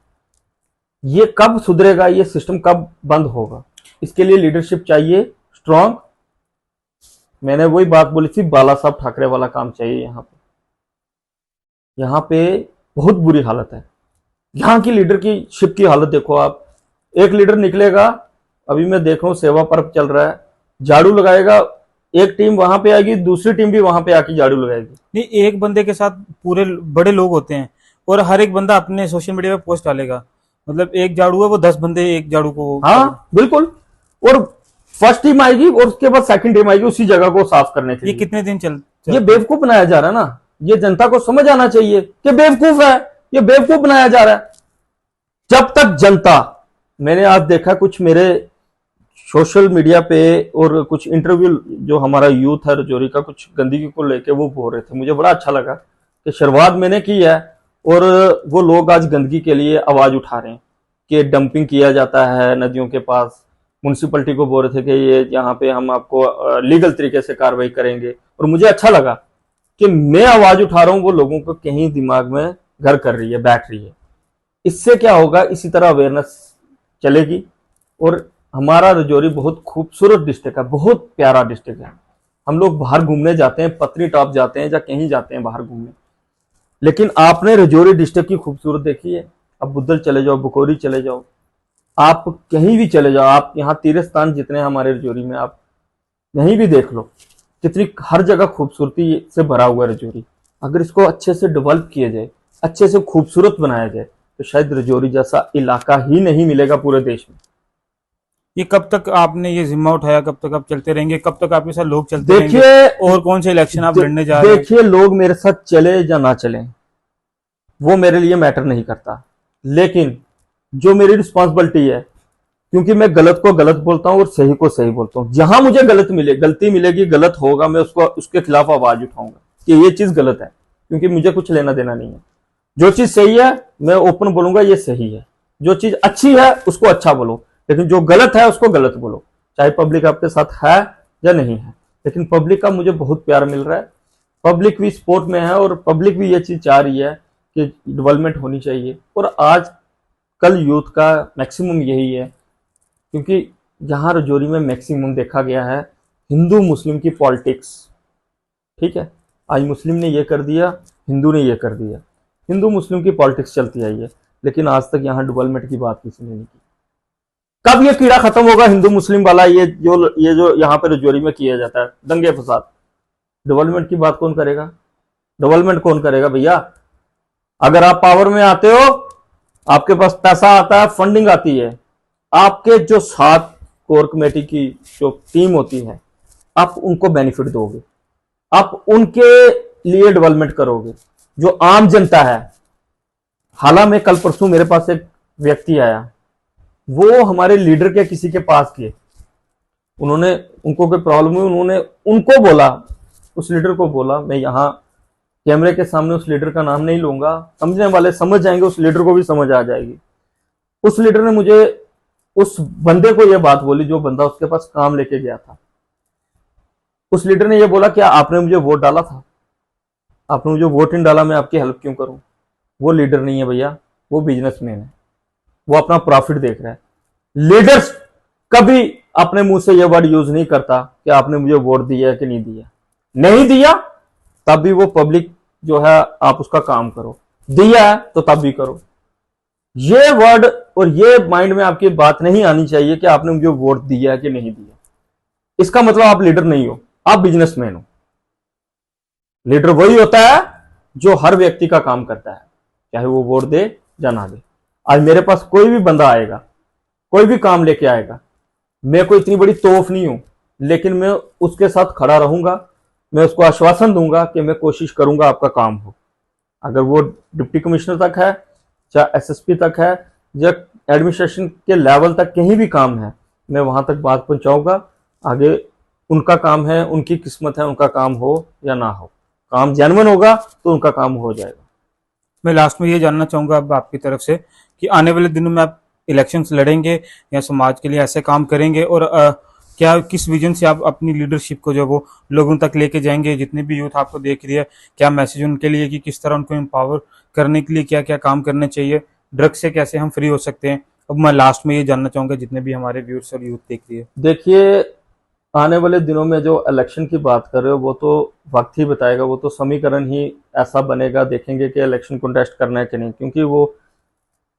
ये कब सुधरेगा? ये सिस्टम कब बंद होगा? इसके लिए लीडरशिप चाहिए, स्ट्रांग। मैंने वही बात बोली थी, बाला साहब ठाकरे वाला काम चाहिए यहाँ पे। यहाँ पे बहुत बुरी हालत है। यहाँ की लीडर की शिप की हालत देखो आप। एक लीडर निकलेगा, अभी मैं देख रहा हूँ सेवा पर्व चल रहा है, झाड़ू लगाएगा, एक टीम वहां पे आएगी, दूसरी टीम भी वहां पे आके झाड़ू लगाएगी। नहीं, एक बंदे के साथ पूरे बड़े लोग होते हैं और हर एक बंदा अपने सोशल मीडिया पे पोस्ट डालेगा। मतलब एक झाड़ू है, वो 10 बंदे एक झाड़ू को। हाँ बिल्कुल। और फर्स्ट टीम आएगी और उसके बाद सेकंड टीम आएगी उसी जगह को साफ करने के लिए। ये कितने दिन चल ये बेवकूफ बनाया जा रहा है ना। ये जनता को समझ आना चाहिए कि बेवकूफ है, ये बेवकूफ बनाया जा रहा है। जब तक जनता, मैंने आज देखा कुछ मेरे सोशल मीडिया पे और कुछ इंटरव्यू जो हमारा यूथ है रजौरी का, कुछ गंदगी को लेके वो बोल रहे थे। मुझे बड़ा अच्छा लगा कि शुरुआत मैंने की है और वो लोग आज गंदगी के लिए आवाज उठा रहे हैं कि डंपिंग किया जाता है नदियों के पास। म्युनिसिपैलिटी को बोल रहे थे कि ये यहाँ पे हम आपको लीगल तरीके से कार्रवाई करेंगे। और मुझे अच्छा लगा कि मैं आवाज उठा रहा हूँ, वो लोगों को कहीं दिमाग में घर कर रही है, बैठ रही है। इससे क्या होगा? इसी तरह अवेयरनेस चलेगी। और हमारा रजौरी बहुत खूबसूरत डिस्ट्रिक्ट है, बहुत प्यारा डिस्ट्रिक्ट है। हम लोग बाहर घूमने जाते हैं, पत्नी टॉप जाते हैं या कहीं जाते हैं बाहर घूमने, लेकिन आपने रजौरी डिस्ट्रिक्ट की खूबसूरत देखी है? अब बुद्धल चले जाओ, बुकोरी चले जाओ, आप कहीं भी चले जाओ, आप यहाँ तीर्थ स्थान जितने हमारे रजौरी में, आप कहीं भी देख लो, कितनी हर जगह खूबसूरती से भरा हुआ है रजौरी। अगर इसको अच्छे से डेवलप किया जाए, अच्छे से खूबसूरत बनाया जाए, तो शायद रजौरी जैसा इलाका ही नहीं मिलेगा पूरे देश में। ये कब तक आपने ये जिम्मा उठाया? कब तक आप चलते रहेंगे? कब तक आपके साथ लोग चलते रहेंगे? देखिए, और कौन से इलेक्शन आप लड़ने जा रहे हैं? देखिए, लोग मेरे साथ चले या ना चले वो मेरे लिए मैटर नहीं करता, लेकिन जो मेरी रिस्पॉन्सिबिलिटी है, क्योंकि मैं गलत को गलत बोलता हूँ और सही को सही बोलता हूँ। जहां मुझे गलती मिलेगी, गलत होगा, मैं उसके खिलाफ आवाज उठाऊंगा कि ये चीज गलत है, क्योंकि मुझे कुछ लेना देना नहीं है। जो चीज सही है मैं ओपन बोलूंगा ये सही है, जो चीज अच्छी है उसको अच्छा बोलो, लेकिन जो गलत है उसको गलत बोलो, चाहे पब्लिक आपके साथ है या नहीं है। लेकिन पब्लिक का मुझे बहुत प्यार मिल रहा है, पब्लिक भी सपोर्ट में है और पब्लिक भी ये चीज चाह रही है कि डेवलपमेंट होनी चाहिए। और आज कल यूथ का मैक्सिमम यही है, क्योंकि यहाँ रजौरी में मैक्सिमम देखा गया है हिंदू मुस्लिम की पॉलिटिक्स। ठीक है, आज मुस्लिम ने ये कर दिया, हिंदू ने ये कर दिया, हिंदू मुस्लिम की पॉलिटिक्स चलती आई है, लेकिन आज तक यहाँ डेवलपमेंट की बात किसी ने नहीं की। कब ये कीड़ा खत्म होगा हिंदू मुस्लिम वाला, ये जो यहाँ पे रजौरी में किया जाता है दंगे फसाद, डेवलपमेंट की बात कौन करेगा? डेवलपमेंट कौन करेगा भैया? अगर आप पावर में आते हो, आपके पास पैसा आता है, फंडिंग आती है, आपके जो साथ कोर कमेटी की जो टीम होती है, आप उनको बेनिफिट दोगे, आप उनके लिए डेवलपमेंट करोगे। जो आम जनता है, हालांकि कल परसों मेरे पास एक व्यक्ति आया, वो हमारे लीडर के किसी के पास गए, उनको कोई प्रॉब्लम हुई, उन्होंने उनको बोला, उस लीडर को बोला, मैं यहाँ कैमरे के सामने उस लीडर का नाम नहीं लूंगा, समझने वाले समझ जाएंगे, उस लीडर को भी समझ आ जाएगी। उस लीडर ने मुझे उस बंदे को यह बात बोली, जो बंदा उसके पास काम लेके गया था। उस लीडर ने यह बोला, क्या आपने मुझे वोट डाला था? आपने मुझे वोट नहीं डाला, मैं आपकी हेल्प क्यों करूं? वो लीडर नहीं है भैया, वो बिजनेसमैन है, वो अपना प्रॉफिट देख रहा है। लीडर्स कभी अपने मुंह से यह वर्ड यूज नहीं करता कि आपने मुझे वोट दिया कि नहीं दिया। नहीं दिया तब भी वो पब्लिक जो है, आप उसका काम करो, दिया है तो तब भी करो। ये वर्ड और ये माइंड में आपकी बात नहीं आनी चाहिए कि आपने मुझे वोट दिया कि नहीं दिया। इसका मतलब आप लीडर नहीं हो, आप बिजनेसमैन हो। लीडर वही होता है जो हर व्यक्ति का काम करता है, चाहे वो वोट दे या ना दे। आज मेरे पास कोई भी बंदा आएगा, कोई भी काम लेके आएगा, मैं कोई इतनी बड़ी तोफ नहीं हूं, लेकिन मैं उसके साथ खड़ा रहूंगा, मैं उसको आश्वासन दूंगा कि मैं कोशिश करूंगा आपका काम हो। अगर वो डिप्टी कमिश्नर तक है, चाहे एसएसपी तक है, या एडमिनिस्ट्रेशन के लेवल तक कहीं भी काम है, मैं वहां तक बात पहुंचाऊंगा। आगे उनका काम है, उनकी किस्मत है, उनका काम हो या ना हो, काम जेन्युइन होगा तो उनका काम हो जाएगा। मैं लास्ट में ये जानना चाहूंगा अब आपकी तरफ से कि आने वाले दिनों में आप इलेक्शंस लड़ेंगे या समाज के लिए ऐसे काम करेंगे, और क्या किस विजन से आप अपनी लीडरशिप को जो वो लोगों तक लेके जाएंगे? जितने भी यूथ आपको देख रही है, क्या मैसेज उनके लिए कि किस तरह उनको एम्पावर करने के लिए क्या क्या काम करने चाहिए, ड्रग्स से कैसे हम फ्री हो सकते हैं? अब मैं लास्ट में ये जानना चाहूंगा, जितने भी हमारे व्यूअर्स और यूथ देख रही है। देखिए, आने वाले दिनों में जो इलेक्शन की बात कर रहे हो, वो तो वक्त ही बताएगा, वो तो समीकरण ही ऐसा बनेगा, देखेंगे कि इलेक्शन कंटेस्ट करना है कि नहीं, क्योंकि वो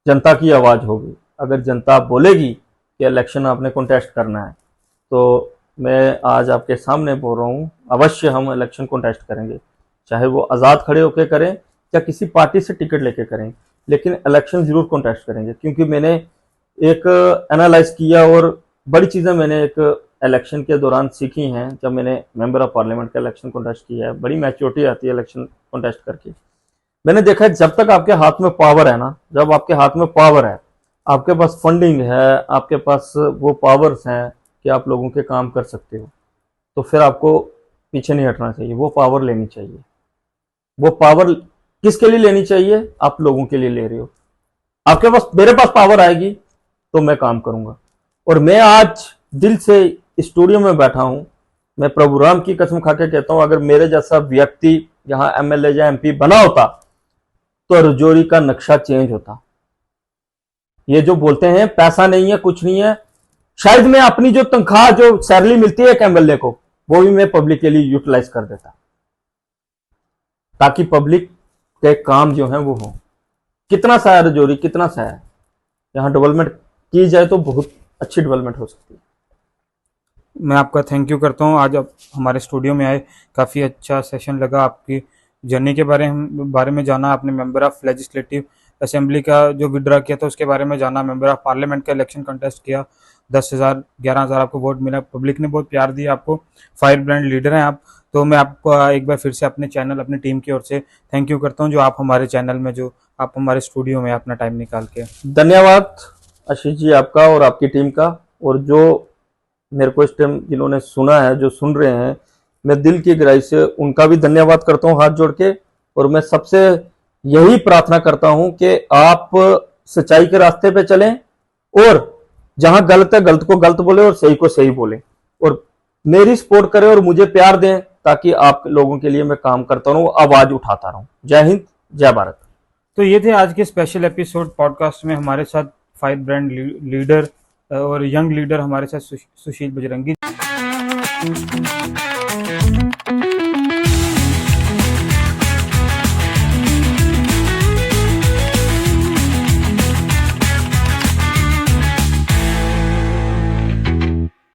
जनता की आवाज होगी। अगर जनता बोलेगी कि इलेक्शन आपने कंटेस्ट करना है, तो मैं आज आपके सामने बोल रहा हूँ, अवश्य हम इलेक्शन कंटेस्ट करेंगे, चाहे वो आज़ाद खड़े होकर करें या किसी पार्टी से टिकट लेके करें, लेकिन इलेक्शन जरूर कंटेस्ट करेंगे। क्योंकि मैंने एक एनालाइज किया और बड़ी चीज़ें मैंने एक इलेक्शन के दौरान सीखी हैं। जब मैंने मेंबर ऑफ पार्लियामेंट का इलेक्शन कंटेस्ट किया है, बड़ी मैच्योरिटी आती है इलेक्शन कंटेस्ट करके। मैंने देखा है, जब तक आपके हाथ में पावर है ना, जब आपके हाथ में पावर है, आपके पास फंडिंग है, आपके पास वो पावर्स हैं कि आप लोगों के काम कर सकते हो, तो फिर आपको पीछे नहीं हटना चाहिए, वो पावर लेनी चाहिए। वो पावर किसके लिए लेनी चाहिए? आप लोगों के लिए ले रहे हो। आपके पास, मेरे पास पावर आएगी तो मैं काम करूंगा। और मैं आज दिल से स्टूडियो में बैठा हूं, मैं प्रभु राम की कसम खा के कहता हूं, अगर मेरे जैसा व्यक्ति यहां एमएलए या एमपी बना होता तो रजौरी का नक्शा चेंज होता। ये जो बोलते हैं पैसा नहीं है, कुछ नहीं है, शायद मैं अपनी जो तनख्वाह, जो सैलरी मिलती है एक एमएलए को, वो भी मैं पब्लिक के लिए यूटिलाइज कर देता, ताकि पब्लिक के काम जो है वो हो। कितना सा है रजौरी, कितना सा है, यहाँ डेवलपमेंट की जाए तो बहुत अच्छी डेवलपमेंट हो सकती है। मैं आपका थैंक यू करता हूँ, आज आप हमारे स्टूडियो में आए, काफ़ी अच्छा सेशन लगा। आपकी जर्नी के बारे में जाना, आपने मेंबर ऑफ लेजिस्लेटिव असेंबली का जो विड्रॉ किया था उसके बारे में जाना, मेंबर ऑफ पार्लियामेंट का इलेक्शन कंटेस्ट किया, 10,000 11,000 आपको वोट मिला, पब्लिक ने बहुत प्यार दिया आपको, फायर ब्रांड लीडर हैं आप। तो मैं आपको एक बार फिर से अपने चैनल, अपनी टीम की ओर से थैंक यू करता हूँ, जो आप हमारे चैनल में, जो आप हमारे स्टूडियो में अपना टाइम निकाल के। धन्यवाद आशीष जी आपका और आपकी टीम का, और जो मेरे को इस टाइम जिन्होंने सुना है, जो सुन रहे हैं, मैं दिल की गहराई से उनका भी धन्यवाद करता हूँ हाथ जोड़ के। और मैं सबसे यही प्रार्थना करता हूं कि आप सच्चाई के रास्ते पे चलें और जहां गलत है गलत को गलत बोले और सही को सही बोले और मेरी सपोर्ट करें और मुझे प्यार दें ताकि आप लोगों के लिए मैं काम करता रहूं, आवाज उठाता रहूं। जय हिंद, जय भारत। तो ये थे आज के स्पेशल एपिसोड पॉडकास्ट में। हमारे साथ 5 ब्रांड लीडर और यंग लीडर हमारे साथ सुशील बजरंगी।